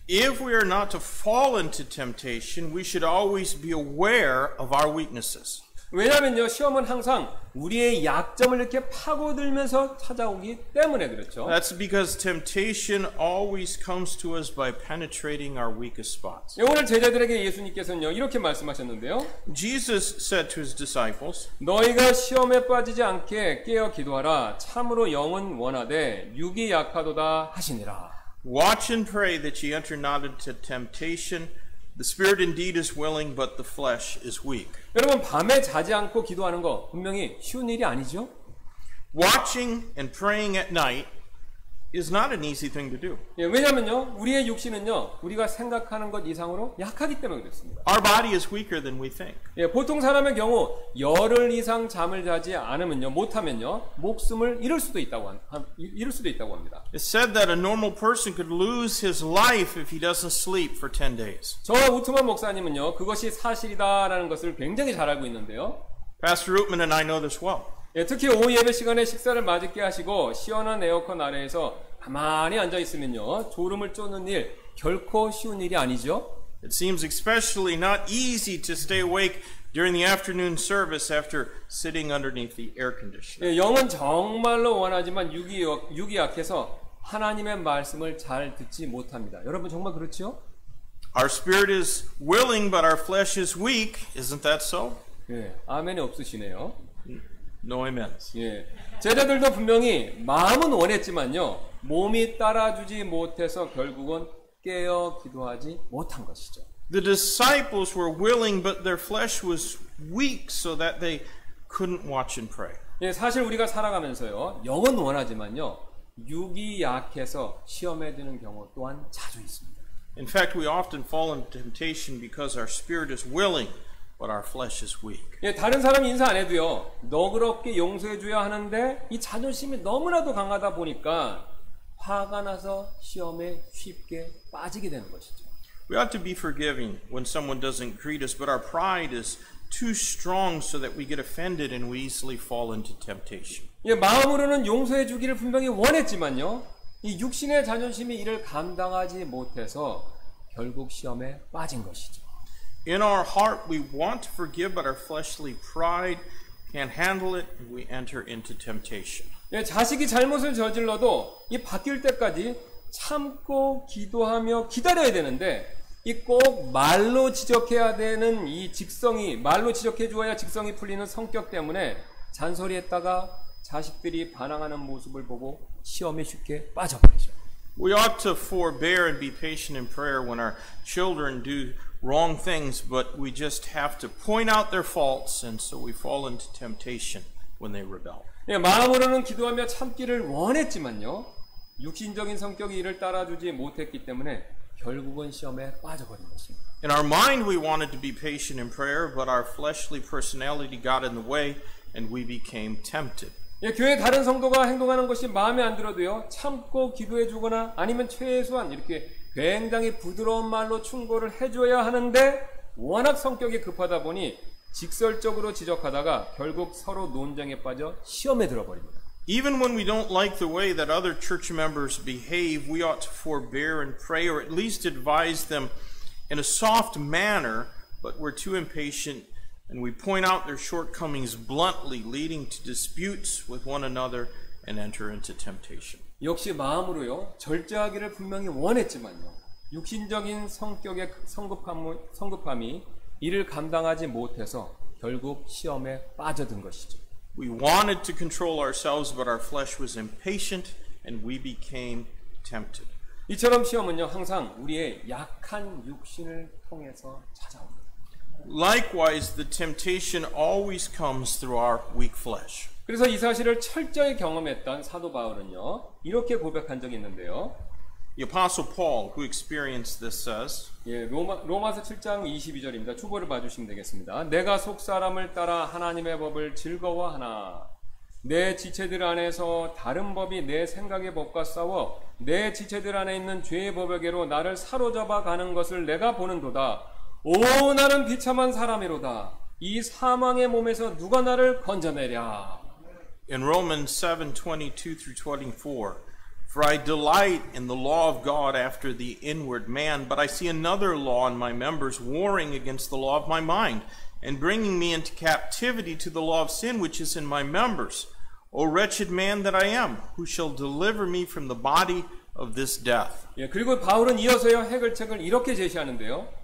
If we are not to fall into temptation, we should always be aware of our weaknesses. 왜냐하면요, 시험은 항상 우리의 약점을 이렇게 파고들면서 찾아오기 때문에 그렇죠. That's because temptation always comes to us by penetrating our weakest spots. 오늘 제자들에게 예수님께서는요, 이렇게 말씀하셨는데요. Jesus said to his disciples, 너희가 시험에 빠지지 않게 깨어 기도하라. 참으로 영은 원하되 육이 약하도다 하시니라. Watch and pray that ye enter not into temptation. The spirit indeed is willing, but the flesh is weak. 여러분, 밤에 자지 않고 기도하는 거 분명히 쉬운 일이 아니죠? Watching and praying at night is not an easy thing to do. 예, 왜냐면요, 우리의 육신은요, 우리가 생각하는 것 이상으로 약하기 때문에 그렇습니다. Our body is weaker than we think. 예, 보통 사람의 경우 열흘 이상 잠을 자지 않으면요, 못하면요, 목숨을 잃을 수도 있다고 합니다. It's said that a normal person could lose his life if he doesn't sleep for 10 days. 저와 우트만 목사님은요, 그것이 사실이다라는 것을 굉장히 잘 알고 있는데요. Pastor Rootman and I know this well. 예, 특히 오후 예배 시간에 식사를 맛있게 하시고 시원한 에어컨 아래에서 가만히 앉아 있으면요, 졸음을 쫓는 일 결코 쉬운 일이 아니죠. It seems especially not easy to stay awake during the afternoon service after sitting underneath the air conditioner. 예, 영은 정말로 원하지만 육이 약해서 하나님의 말씀을 잘 듣지 못합니다. 여러분 정말 그렇죠? Our spirit is willing, but our flesh is weak. Isn't that so? 예, 아멘이 없으시네요. No amens. 예, 제자들도 분명히 마음은 원했지만요, 몸이 따라주지 못해서 결국은 깨어 기도하지 못한 것이죠. The disciples were willing, but their flesh was weak so that they couldn't watch and pray. 예, 사실 우리가 살아가면서요, 영은 원하지만요, 육이 약해서 시험에 드는 경우 또한 자주 있습니다. In fact, we often fall into temptation because our spirit is willing, but our flesh is weak. 예, 다른 사람 인사 안 해도요, 너그럽게 용서해줘야 하는데 이 자존심이 너무나도 강하다 보니까 화가 나서 시험에 쉽게 빠지게 되는 것이죠. We ought to be forgiving when someone doesn't greet us, but our pride is too strong so that we get offended and we easily fall into temptation. 예, 마음으로는 용서해 주기를 분명히 원했지만요, 이 육신의 자존심이 이를 감당하지 못해서 결국 시험에 빠진 것이죠. In our heart, we want to forgive, but our fleshly pride can't handle it, and we enter into temptation. 예, 자식이 잘못을 저질러도 이 바뀔 때까지 참고 기도하며 기다려야 되는데, 이 꼭 말로 지적해야 되는 이 직성이, 말로 지적해 주어야 직성이 풀리는 성격 때문에 잔소리했다가 자식들이 반항하는 모습을 보고 시험에 쉽게 빠져버리죠. We ought to forbear and be patient in prayer when our children do wrong things, but we just have to point out their faults, and so we fall into temptation when they rebel. 예, 마음으로는 기도하며 참기를 원했지만요, 육신적인 성격이 이를 따라주지 못했기 때문에 결국은 시험에 빠져버린 것입니다. In our mind, we wanted to be patient in prayer, but our fleshly personality got in the way, and we became tempted. 예, 교회 다른 성도가 행동하는 것이 마음에 안 들어도요, 참고 기도해 주거나 아니면 최소한 이렇게 굉장히 부드러운 말로 충고를 해줘야 하는데, 워낙 성격이 급하다 보니 직설적으로 지적하다가 결국 서로 논쟁에 빠져 시험에 들어버립니다. Even when we don't like the way that other church members behave, we ought to forbear and pray, or at least advise them in a soft manner, but we're too impatient, and we point out their shortcomings bluntly, leading to disputes with one another and enter into temptation. 역시 마음으로요, 절제하기를 분명히 원했지만요, 육신적인 성격의 성급함이 이를 감당하지 못해서 결국 시험에 빠져든 것이죠. We wanted to control ourselves, but our flesh was impatient, and we became tempted. 이처럼 시험은요, 항상 우리의 약한 육신을 통해서 찾아옵니다. Likewise, the temptation always comes through our weak flesh. 그래서 이 사실을 철저히 경험했던 사도 바울은요, 이렇게 고백한 적이 있는데요. The Apostle Paul, who experienced this, says, 예, 로마서 7장 22절입니다. 추보를 봐주시면 되겠습니다. 내가 속사람을 따라 하나님의 법을 즐거워하나 내 지체들 안에서 다른 법이 내 생각의 법과 싸워 내 지체들 안에 있는 죄의 법에게로 나를 사로잡아 가는 것을 내가 보는도다. 오, 나는 비참한 사람이로다. 이 사망의 몸에서 누가 나를 건져내랴. in Romans 7:22-24, for I delight in the law of God after the inward man, but I see another law in my members warring against the law of my mind, and bringing me into captivity to the law of sin which is in my members. O wretched man that I am, who shall deliver me from the body of this death? 예, 그리고 바울은 이어서요, 해결책을 이렇게 제시하는데요.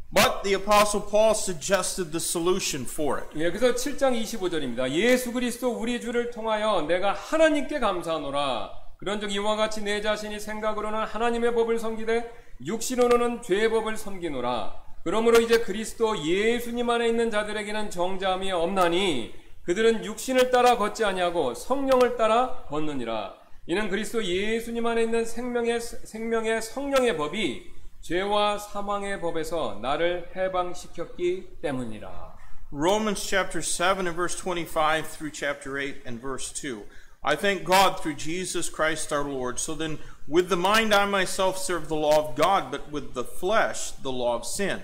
But the Apostle Paul suggested the solution for it. 예, 그래서 7장 25절입니다. 예수 그리스도 우리 주를 통하여 내가 하나님께 감사하노라. 그런즉 이와 같이 내 자신이 생각으로는 하나님의 법을 섬기되 육신으로는 죄의 법을 섬기노라. 그러므로 이제 그리스도 예수님 안에 있는 자들에게는 정죄함이 없나니 그들은 육신을 따라 걷지 아니하고 성령을 따라 걷느니라. 이는 그리스도 예수님 안에 있는 생명의 성령의 법이 죄와 사망의 법에서 나를 해방시켰기 때문이라. Romans chapter 7 and verse 25 through chapter 8 and verse 2. I thank God through Jesus Christ our Lord. So then with the mind I myself serve the law of God, but with the flesh the law of sin.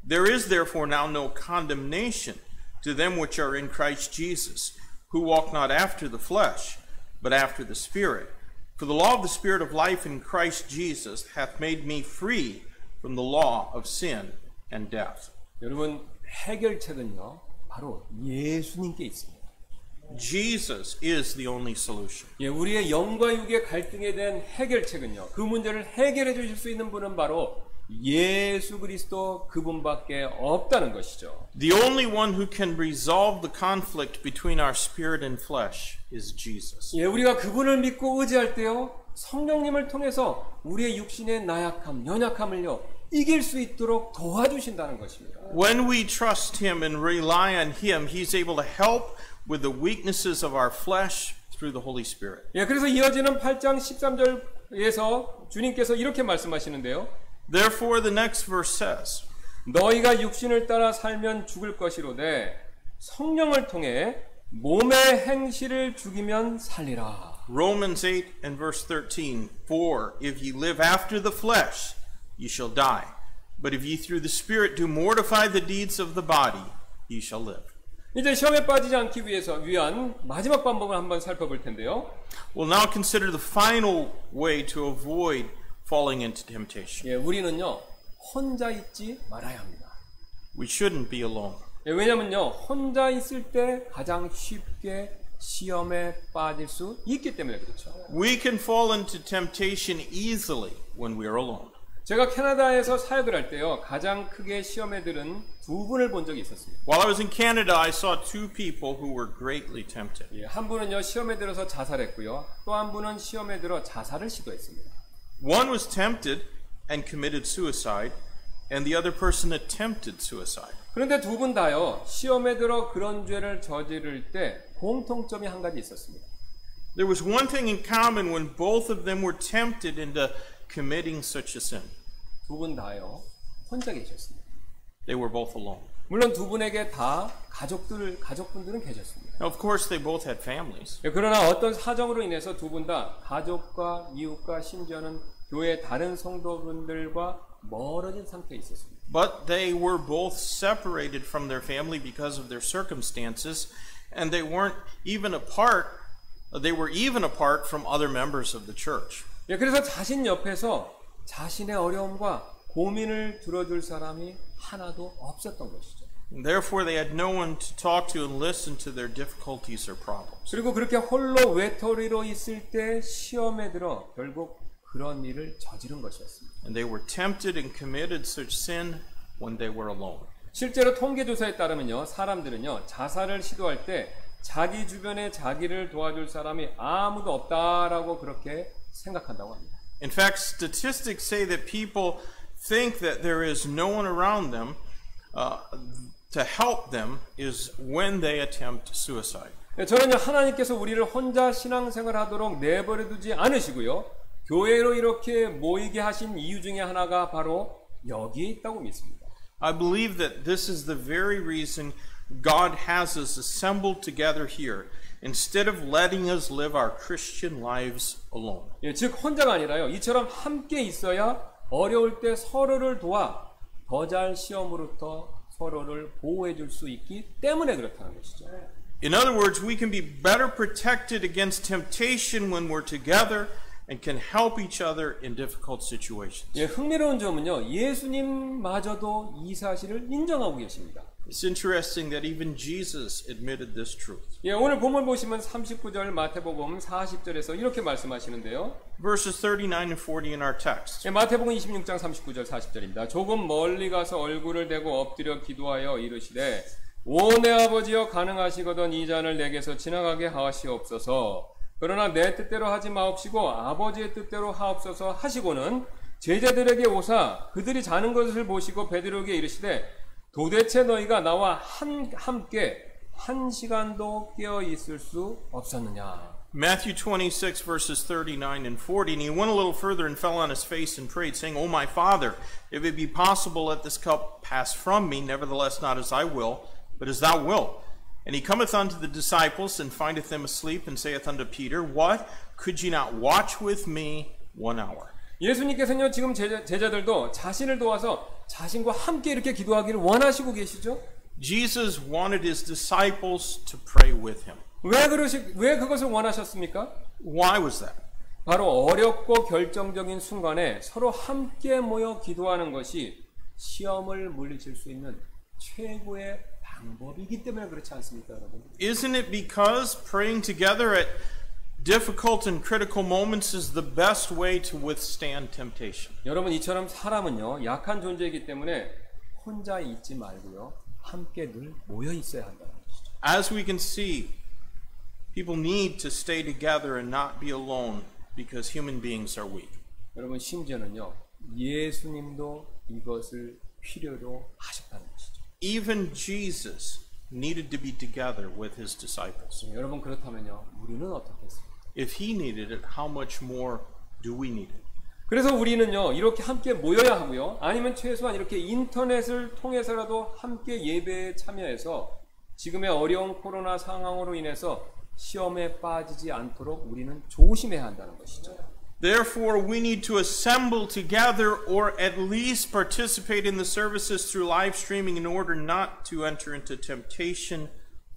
There is therefore now no condemnation to them which are in Christ Jesus, who walk not after the flesh, but after the Spirit. For the law of the Spirit of life in Christ Jesus hath made me free from the law of sin and death. 여러분, 해결책은요, 바로 예수님께 있습니다. Jesus is the only solution. 예, 우리의 영과 육의 갈등에 대한 해결책은요, 그 문제를 해결해 주실 수 있는 분은 바로 예수 그리스도 그분밖에 없다는 것이죠. The only one who can resolve the conflict between our spirit and flesh is Jesus. 예, 우리가 그분을 믿고 의지할 때요, 성령님을 통해서 우리의 육신의 나약함, 연약함을요, 이길 수 있도록 도와주신다는 것입니다. When we trust Him and rely on Him, He's able to help with the weaknesses of our flesh through the Holy Spirit. 예, 그래서 이어지는 8장 13절에서 주님께서 이렇게 말씀하시는데요. Therefore, the next verse says, 너희가 육신을 따라 살면 죽을 것이로되 성령을 통해 몸의 행실을 죽이면 살리라. Romans 8 and verse 13, For if ye live after the flesh, ye shall die. But if ye through the Spirit do mortify the deeds of the body, ye shall live. 이제 시험에 빠지지 않기 위한 마지막 방법을 한번 살펴볼 텐데요. We'll now consider the final way to avoid falling into temptation. 예, 우리는요, 혼자 있지 말아야 합니다. We shouldn't be alone. 예, 왜냐면요, 혼자 있을 때 가장 쉽게 시험에 빠질 수 있기 때문에 그렇죠. We can fall into temptation easily when we are alone. 제가 캐나다에서 사역을 할 때요, 가장 크게 시험에 들은 두 분을 본 적이 있었습니다. While I was in Canada, I saw two people who were greatly tempted. 예, 한 분은요, 시험에 들어서 자살했고요, 또 한 분은 시험에 들어 자살을 시도했습니다. One was tempted and committed suicide, and the other person attempted suicide. 그런데 두 분 다요, 시험에 들어 그런 죄를 저지를 때 공통점이 한 가지 있었습니다. There was one thing in common when both of them were tempted into committing such a sin. 두 분 다요, 혼자 계셨습니다. They were both alone. 물론 두 분에게 다 가족분들은 계셨습니다. Now, of course, they both had families. 그러나 어떤 사정으로 인해서 두 분 다 가족과 이웃과 심지어는 교회 다른 성도분들과 멀어진 상태에 있었습니다. But they were both separated from their family because of their circumstances, and they weren't even apart. They were even apart from other members of the church. 예, 그래서 자신 옆에서 자신의 어려움과 고민을 들어줄 사람이 하나도 없었던 것이죠. And therefore, they had no one to talk to and listen to their difficulties or problems. 그리고 그렇게 홀로 외톨이로 있을 때 시험에 들어 결국 그런 일을 저지른 것이었습니다. And they were tempted and committed such sin when they were alone. 실제로 통계조사에 따르면요, 사람들은요, 자살을 시도할 때 자기 주변에 자기를 도와줄 사람이 아무도 없다라고 그렇게 생각한다고 합니다. In fact, statistics say that people think that there is no one around them to help them is when they attempt suicide. 저는요, 하나님께서 우리를 혼자 신앙생활 하도록 내버려두지 않으시고요, 교회로 이렇게 모이게 하신 이유 중에 하나가 바로 여기에 있다고 믿습니다. I believe that this is the very reason God has us assembled together here instead of letting us live our Christian lives alone. 예, 즉 혼자가 아니라요, 이처럼 함께 있어야 어려울 때 서로를 도와 더 잘 시험으로부터 서로를 보호해 줄 수 있기 때문에 그렇다는 것이죠. In other words, we can be better protected against temptation when we're together and can help each other in difficult situations. 예, 흥미로운 점은요, 예수님마저도 이 사실을 인정하고 계십니다. It's interesting that even Jesus admitted this truth. 예, 오늘 본문 보시면 39절 마태복음 40절에서 이렇게 말씀하시는데요. Verses 39 and 40 in our text. 예, 마태복음 26장 39절 40절입니다. 조금 멀리 가서 얼굴을 대고 엎드려 기도하여 이르시되 오 내 아버지여 가능하시거든 이 잔을 내게서 지나가게 하시옵소서. 그러나 내 뜻대로 하지 마옵시고 아버지의 뜻대로 하옵소서 하시고는 제자들에게 오사 그들이 자는 것을 보시고 베드로에게 이르시되 도대체 너희가 나와 함께 한 시간도 깨어 있을 수 없었느냐. Matthew 26, verses 39 and 40. And he went a little further and fell on his face and prayed, saying, O my Father, if it be possible, let this cup pass from me. Nevertheless, not as I will, but as thou wilt. And he cometh unto the disciples, and findeth them asleep, and saith unto Peter, What? Could ye not watch with me 1 hour? 예수님께서는요, 지금 제자들도 자신을 도와서 자신과 함께 이렇게 기도하기를 원하시고 계시죠? Jesus wanted his disciples to pray with him. 왜 그것을 원하셨습니까? Why was that? 바로 어렵고 결정적인 순간에 서로 함께 모여 기도하는 것이 시험을 물리칠 수 있는 최고의 방법이기 때문에 그렇지 않습니까, 여러분? Isn't it because praying together at difficult and critical moments is the best way to withstand temptation? 여러분, 이처럼 사람은요, 약한 존재이기 때문에 혼자 있지 말고요, 함께 늘 모여 있어야 한다는 것이죠. As we can see, people need to stay together and not be alone because human beings are weak. 여러분, 심지어는요, 예수님도 이것을 필요로 하셨다는 것이죠. Even Jesus needed to be together with his disciples. 여러분, 그렇다면요, 우리는 어떻겠습니까? If he needed it, how much more do we need it? 그래서 우리는요, 이렇게 함께 모여야 하고요, 아니면 최소한 이렇게 인터넷을 통해서라도 함께 예배에 참여해서 지금의 어려운 코로나 상황으로 인해서 시험에 빠지지 않도록 우리는 조심해야 한다는 것이죠. Therefore, we need to assemble together or at least participate in the services through live streaming in order not to enter into temptation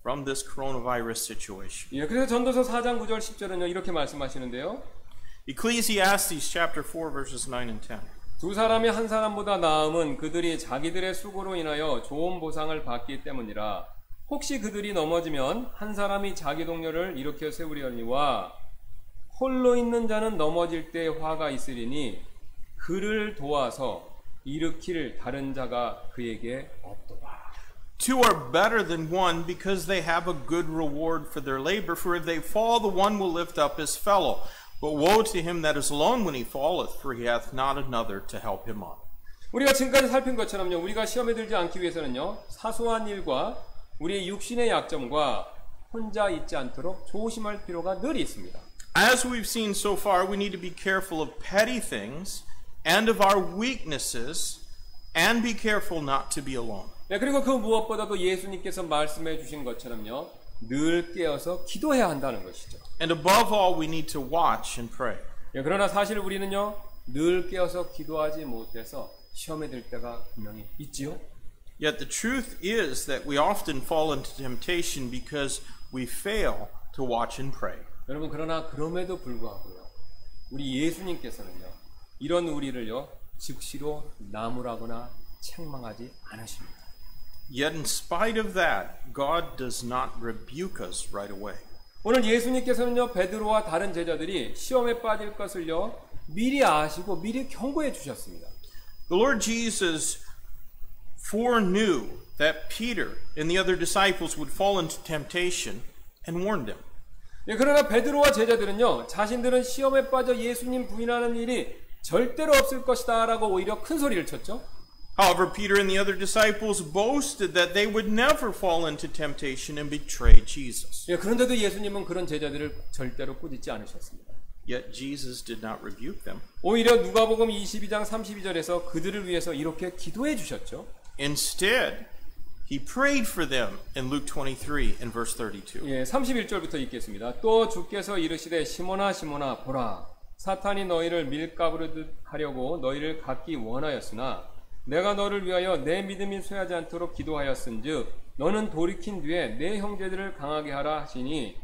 from this coronavirus situation. 예, 그래서 전도서 4장 9절 10절은요, 이렇게 말씀하시는데요. Ecclesiastes chapter 4 verses 9 and 10. 두 사람이 한 사람보다 나음은 그들이 자기들의 수고로 인하여 좋은 보상을 받기 때문이라. 혹시 그들이 넘어지면 한 사람이 자기 동료를 일으켜 세우려니와 홀로 있는 자는 넘어질 때 화가 있으리니 그를 도와서 일으킬 다른 자가 그에게 없도다. Two are better than one because they have a good reward for their labor. For if they fall, the one will lift up his fellow. But woe to him that is alone when he falleth, for he hath not another to help him up. 우리가 지금까지 살핀 것처럼요, 우리가 시험에 들지 않기 위해서는요, 사소한 일과 우리의 육신의 약점과 혼자 있지 않도록 조심할 필요가 늘 있습니다. As we've seen so far, we need to be careful of petty things and of our weaknesses and be careful not to be alone. 네, 그리고 그 무엇보다도 예수님께서 말씀해 주신 것처럼요, 늘 깨어서 기도해야 한다는 것이죠. And above all, we need to watch and pray. 예, 그러나 사실 우리는요, 늘 깨어서 기도하지 못해서 시험에 들 때가 분명히 있지요. Yet the truth is that we often fall into temptation because we fail to watch and pray. 여러분, 그러나 그럼에도 불구하고요, 우리 예수님께서는요, 이런 우리를요, 즉시로 나무라거나 책망하지 않으십니다. Yet in spite of that, God does not rebuke us right away. 오늘 예수님께서는요, 베드로와 다른 제자들이 시험에 빠질 것을요, 미리 아시고 미리 경고해 주셨습니다. The Lord Jesus foreknew that Peter and the other disciples would fall into temptation and warned them. 네, 그러나 베드로와 제자들은요, 자신들은 시험에 빠져 예수님 부인하는 일이 절대로 없을 것이다 라고 오히려 큰 소리를 쳤죠. However, Peter and the other disciples boasted that they would never fall into temptation and betray Jesus. 예, 그런데도 예수님은 그런 제자들을 절대로 꾸짖지 않으셨습니다. Yet Jesus did not rebuke them. 오히려 누가복음 22장 32절에서 그들을 위해서 이렇게 기도해 주셨죠. Instead, he prayed for them in Luke 23 and verse 32. 예, 31절부터 읽겠습니다. 또 주께서 이르시되 시몬아 시몬아 보라 사탄이 너희를 밀가부르듯 하려고 너희를 갖기 원하였으나 내가 너를 위하여 내 믿음이 쇠하지 않도록 기도하였은즉 너는 돌이킨 뒤에 내 형제들을 강하게 하라 하시니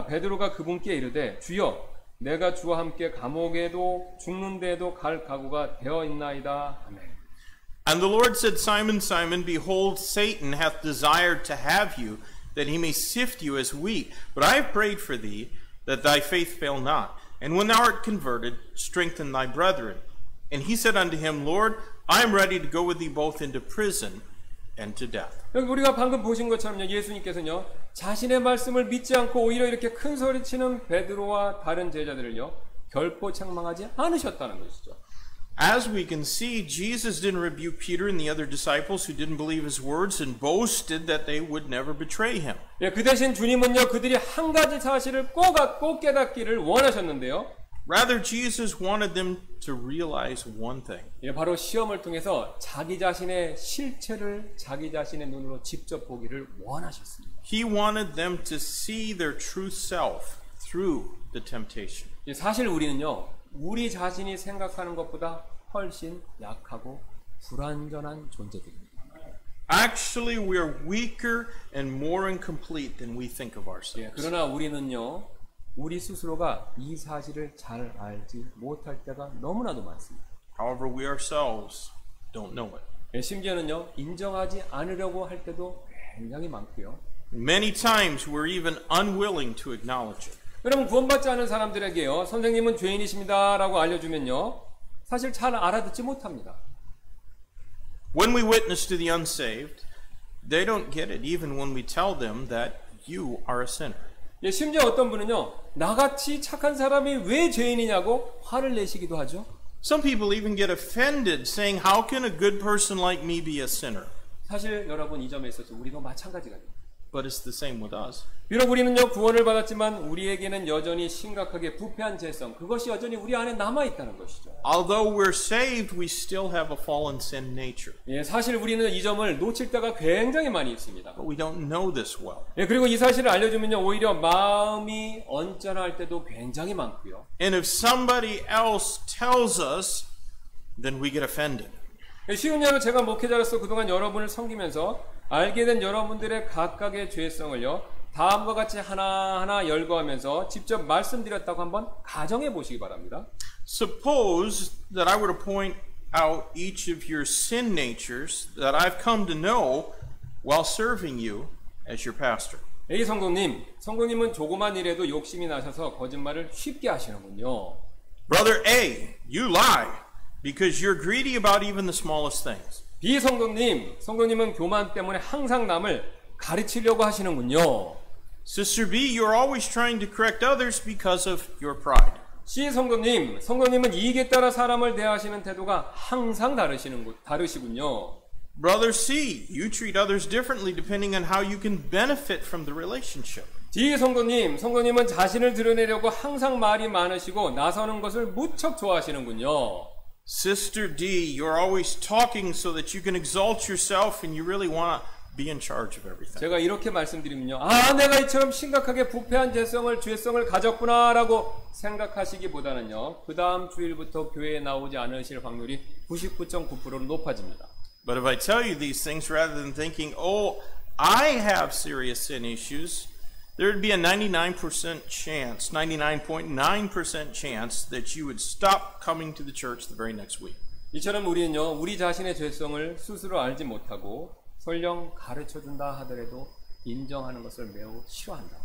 베드로가 그분께 이르되 주여 내가 주와 함께 감옥에도 죽는 데에도 갈 각오가 되어 있나이다. 아멘. And the Lord said, Simon, Simon, behold, Satan hath desired to have you, that he may sift you as wheat. But I have prayed for thee, that thy faith fail not. And when thou art converted, strengthen thy brethren. And he said unto him, Lord, I am ready to go with thee both into prison and to death. 우리가 방금 보신 것처럼요, 예수님께서는요, 자신의 말씀을 믿지 않고 오히려 이렇게 큰 소리치는 베드로와 다른 제자들을요, 결코 책망하지 않으셨다는 것이죠. As we can see, Jesus didn't rebuke Peter and the other disciples who didn't believe his words and boasted that they would never betray him. 예, 그 대신 주님은요, 그들이 한 가지 사실을 꼭 깨닫기를 원하셨는데요. Rather, Jesus wanted them to realize one thing. 예, 바로 시험을 통해서 자기 자신의 실체를 자기 자신의 눈으로 직접 보기를 원하셨습니다. He wanted them to see their true self through the temptation. 예, 사실 우리는요, 우리 자신이 생각하는 것보다 훨씬 약하고 불완전한 존재들입니다. Actually, we are weaker and more incomplete than we think of 예, ourselves. 그러나 우리는요, 우리 스스로가 이 사실을 잘 알지 못할 때가 너무나도 많습니다. However, we ourselves don't know it. 예, 심지어는요, 인정하지 않으려고 할 때도 굉장히 많고요. Many times we're even unwilling to acknowledge it. 여러분, 구원받지 않은 사람들에게요, 선생님은 죄인이십니다 라고 알려주면요, 사실 잘 알아듣지 못합니다. When we witness to the unsaved, they don't get it even when we tell them that you are a sinner. 예, 심지어 어떤 분은요, 나같이 착한 사람이 왜 죄인이냐고 화를 내시기도 하죠. Some people even get offended saying, how can a good person like me be a sinner? 사실 여러분, 이 점에 있어서 우리도 마찬가지가 됩니다. But it's the same with us. 비록 우리는요, 구원을 받았지만 우리에게는 여전히 심각하게 부패한 죄성, 그것이 여전히 우리 안에 남아있다는 것이죠. Although we're saved, we still have a fallen sin nature. 예, 사실 우리는 이 점을 놓칠 때가 굉장히 많이 있습니다. But we don't know this well. 예, 그리고 이 사실을 알려주면요, 오히려 마음이 언짢아할 때도 굉장히 많고요. And if somebody else tells us, then we get offended. 예, 쉬운 예로 제가 목회자로서 그동안 여러분을 섬기면서 알게 된 여러분들의 각각의 죄성을요, 다음과 같이 하나하나 열거하면서 직접 말씀드렸다고 한번 가정해 보시기 바랍니다. Suppose that I were to point out each of your sin natures that I've come to know while serving you as your pastor. A 성도님은 조그만 일에도 욕심이 나셔서 거짓말을 쉽게 하시는군요. Brother A, you lie because you're greedy about even the smallest things. B 성도님은 교만 때문에 항상 남을 가르치려고 하시는군요. Sister B, you're always trying to correct others because of your pride. C 성도님은 이익에 따라 사람을 대하시는 태도가 항상 다르시군요. Brother C, you treat others differently depending on how you can benefit from the relationship. D 성도님은 자신을 드러내려고 항상 말이 많으시고 나서는 것을 무척 좋아하시는군요. Sister D, you're always talking so that you can exalt yourself and you really want to be in charge of everything. 제가 이렇게 말씀드리면요, 내가 이처럼 심각하게 부패한 죄성을 가졌구나라고 생각하시기보다는요, 그 다음 주일부터 교회에 나오지 않으실 확률이 99.9%로 높아집니다. But if I tell you these things rather than thinking, oh, I have serious sin issues, there would be a 99.9% chance that you would stop coming to the church the very next week. 이처럼 우리는요, 우리 자신의 죄성을 스스로 알지 못하고 설령 가르쳐준다 하더라도 인정하는 것을 매우 싫어한다.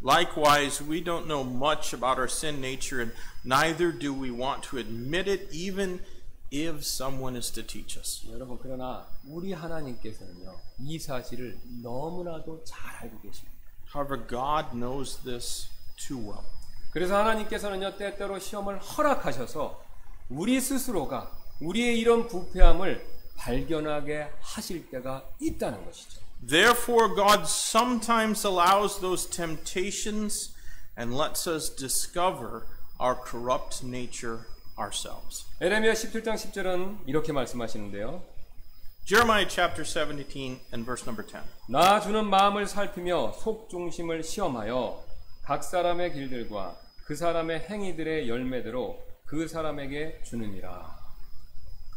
Likewise, we don't know much about our sin nature, and neither do we want to admit it, even if someone is to teach us. 여러분, 그러나 우리 하나님께서는요, 이 사실을 너무나도 잘 알고 계십니다. However, God knows this too well. 그래서 하나님께서는요, 때때로 시험을 허락하셔서 우리 스스로가 우리의 이런 부패함을 발견하게 하실 때가 있다는 것이죠. Therefore, God sometimes allows those temptations and lets us discover our corrupt nature ourselves. 에레미야 17장 10절은 이렇게 말씀하시는데요. Jeremiah chapter 17 and verse number 10. 나 주는 마음을 살피며 속중심을 시험하여 각 사람의 길들과 그 사람의 행위들의 열매대로 그 사람에게 주느니라.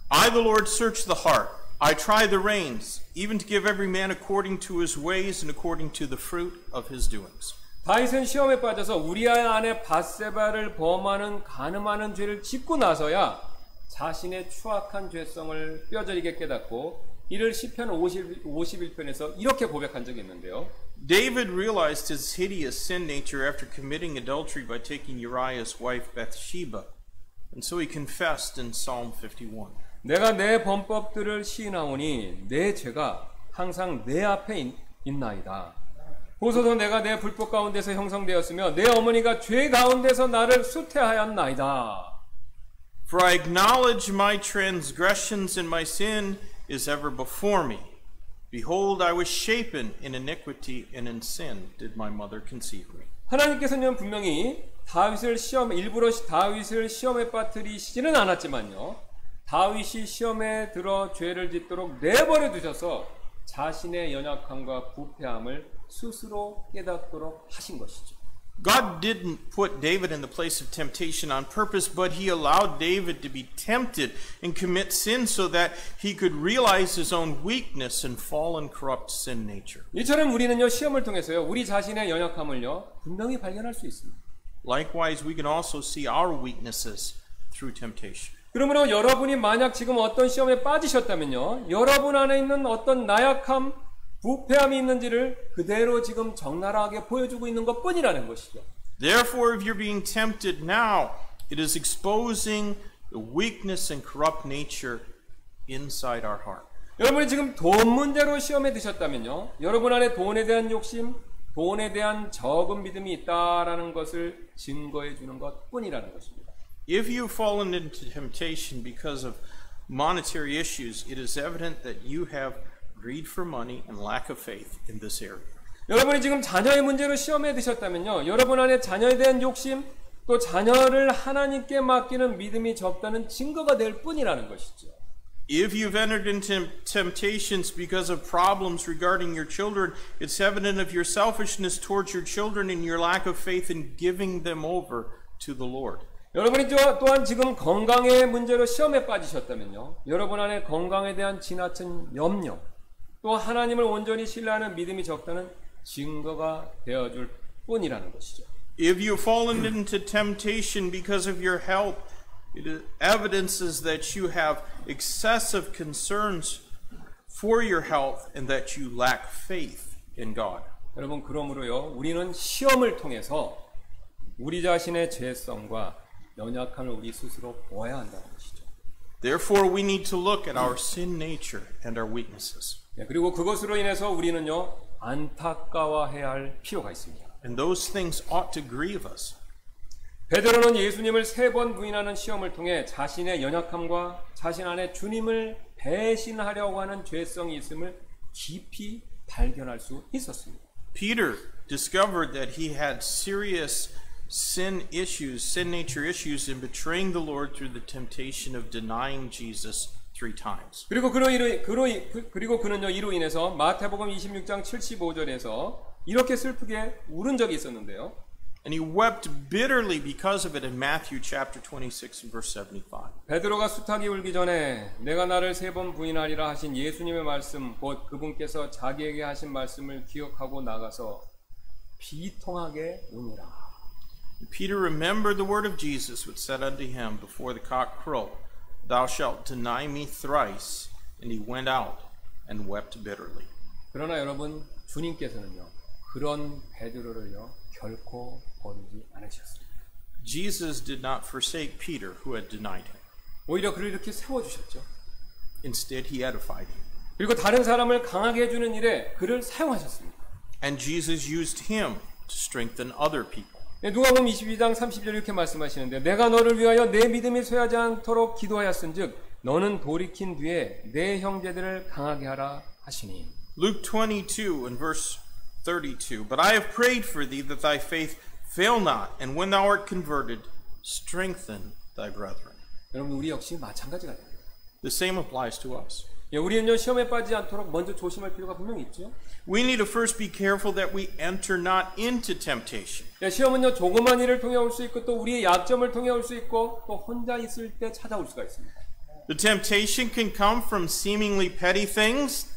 I, the Lord, search the heart. I try the reins, even to give every man according to his ways and according to the fruit of his doings. 다윗은 시험에 빠져서 우리아 안에 밧세바를 범하는 간음하는 죄를 짓고 나서야 자신의 추악한 죄성을 뼈저리게 깨닫고 이를 시편 51편에서 이렇게 고백한 적이 있는데요. David realized his hideous sin nature after committing adultery by taking Uriah's wife Bathsheba, and so he confessed in Psalm 51. 내가 내 범법들을 시인하오니 내 죄가 항상 내 앞에 있나이다. 보소서 내가 내 불법 가운데서 형성되었으며 내 어머니가 죄 가운데서 나를 수태하였나이다. For I acknowledge my transgressions, and my sin is ever before me. Behold, I was shapen in iniquity, and in sin did my mother conceive me. 하나님께서는 분명히 일부러 다윗을 시험에 빠뜨리시지는 않았지만요. 다윗이 시험에 들어 죄를 짓도록 내버려 두셔서 자신의 연약함과 부패함을 스스로 깨닫도록 하신 것이죠. God didn't put David in the place of temptation on purpose, but he allowed David to be tempted and commit sin so that he could realize his own weakness and fallen, corrupt sin nature. 이처럼 우리는요, 시험을 통해서요, 우리 자신의 연약함을요, 분명히 발견할 수 있습니다. Likewise, we can also see our weaknesses through temptation. 그러므로 여러분이 만약 지금 어떤 시험에 빠지셨다면요, 여러분 안에 있는 어떤 나약함, 부패함이 있는지를 그대로 지금 적나라하게 보여주고 있는 것뿐이라는 것이죠. Therefore, if you're being tempted now, it is exposing the weakness and corrupt nature inside our heart. 여러분이 지금 돈 문제로 시험에 드셨다면요, 여러분 안에 돈에 대한 욕심, 돈에 대한 적은 믿음이 있다라는 것을 증거해 주는 것뿐이라는 것입니다. If you've fallen into temptation because of monetary issues, it is evident that you have greed for money and lack of faith in this area. 여러분이 지금 자녀의 문제로 시험에 드셨다면요, 여러분 안에 자녀에 대한 욕심, 또 자녀를 하나님께 맡기는 믿음이 적다는 증거가 될 뿐이라는 것이죠. If you've entered into temptations because of problems regarding your children, it's evident of your selfishness towards your children and your lack of faith in giving them over to the Lord. 여러분이 또한 지금 건강의 문제로 시험에 빠지셨다면요, 여러분 안에 건강에 대한 지나친 염려, 또 하나님을 온전히 신뢰하는 믿음이 적다는 증거가 되어줄 뿐이라는 것이죠. If you've fallen into temptation because of your health, it evidences that you have excessive concerns for your health and that you lack faith in God. 여러분, 그러므로요, 우리는 시험을 통해서 우리 자신의 죄성과 연약함을 우리 스스로 보아야 한다는 것이죠. Therefore, we need to look at our sin nature and our weaknesses. 그리고 그것으로 인해서 우리는요, 안타까워해야 할 필요가 있습니다. And those things ought to grieve us. 베드로는 예수님을 3번 부인하는 시험을 통해 자신의 연약함과 자신 안에 주님을 배신하려고 하는 죄성이 있음을 깊이 발견할 수 있었습니다. Peter discovered that he had serious sin nature issues in betraying the Lord through the temptation of denying Jesus 3 times. 그리고 그는요, 이로 인해서 마태복음 26장 75절에서 이렇게 슬프게 울은 적이 있었는데요. And he wept bitterly because of it in Matthew chapter 26 and verse 75. 베드로가 숱하게 울기 전에 내가 나를 3번 부인하리라 하신 예수님의 말씀, 곧 그분께서 자기에게 하신 말씀을 기억하고 나가서 비통하게 우니라. Peter remembered the word of Jesus which said unto him before the cock crowed, Thou shalt deny me thrice. And he went out and wept bitterly. 그러나 여러분, 주님께서는요, 그런 베드로를요, 결코 버리지 않으셨습니다. Jesus did not forsake Peter who had denied him. 오히려 그를 이렇게 세워주셨죠. Instead, he edified him. 그리고 다른 사람을 강하게 해주는 일에 그를 사용하셨습니다. And Jesus used him to strengthen other people. 누가복음 22장 30절 이렇게 말씀하시는데 내가 너를 위하여 내 믿음이 쇠하지 않도록 기도하였은즉 너는 돌이킨 뒤에 내 형제들을 강하게 하라 하시니. Luke 22 and verse 32. But I have prayed for thee that thy faith fail not, and when thou art converted, strengthen thy brethren. 여러분, 우리 역시 마찬가지가 됩니다. The same applies to us. 우리는요, 시험에 빠지지 않도록 먼저 조심할 필요가 분명히 있죠. We need to first be careful that we enter not into temptation. 시험은요, 조그만 일을 통해 올 수 있고 또 우리의 약점을 통해 올 수 있고 또 혼자 있을 때 찾아올 수가 있습니다. The temptation can come from seemingly petty things,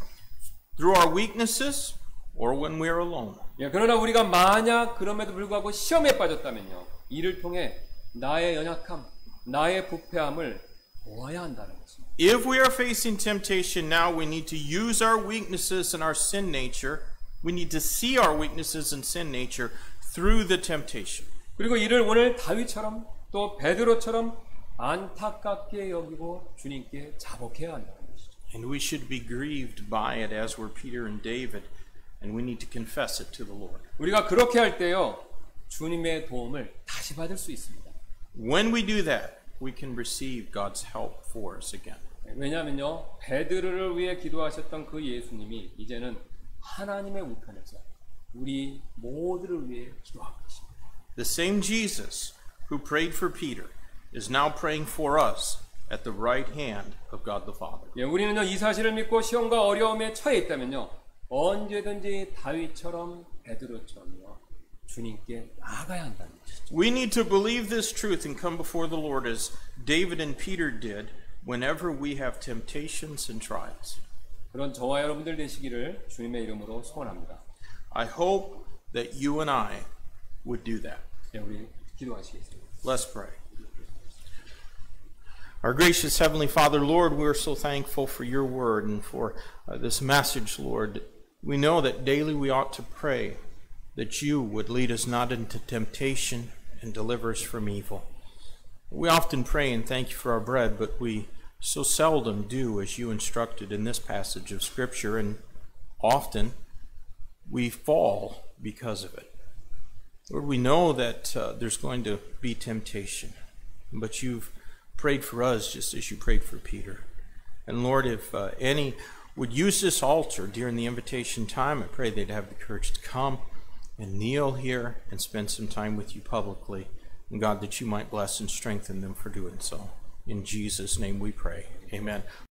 through our weaknesses, or when we are alone. 그러나 우리가 만약 그럼에도 불구하고 시험에 빠졌다면요, 이를 통해 나의 연약함, 나의 부패함을 보아야 한다는 것입니다. If we are facing temptation now, we need to use our weaknesses and our sin nature. We need to see our weaknesses and sin nature through the temptation. 그리고 이를 오늘 다윗처럼 또 베드로처럼 안타깝게 여기고 주님께 자복해야 한다는 것이죠. And we should be grieved by it as were Peter and David, and we need to confess it to the Lord. 우리가 그렇게 할 때요, 주님의 도움을 다시 받을 수 있습니다. When we do that, we can receive God's help for us again. 왜냐하면요, 베드로를 위해 기도하셨던 그 예수님이 이제는 하나님의 우편에서 우리 모두를 위해 기도하고 계십니다. The same Jesus who prayed for Peter is now praying for us at the right hand of God the Father. 예, 우리는요, 이 사실을 믿고 시험과 어려움에 처해 있다면요, 언제든지 다윗처럼 베드로처럼요, 주님께 나아가야 한다는 것이죠. We need to believe this truth and come before the Lord as David and Peter did whenever we have temptations and trials. 그런 저와 여러분들 되시기를 주님의 이름으로 소원합니다. I hope that you and I would do that. 예, 우리 기도하시겠습니다. Let's pray. Our gracious Heavenly Father, Lord, we are so thankful for your word and for this message, Lord. We know that daily we ought to pray that you would lead us not into temptation and deliver us from evil. We often pray and thank you for our bread, but we so seldom do as you instructed in this passage of Scripture, and often we fall because of it. Lord, we know that there's going to be temptation, but you've prayed for us just as you prayed for Peter. And Lord, if any would use this altar during the invitation time, I pray they'd have the courage to come and kneel here and spend some time with you publicly. And God, that you might bless and strengthen them for doing so. In Jesus' name we pray. Amen.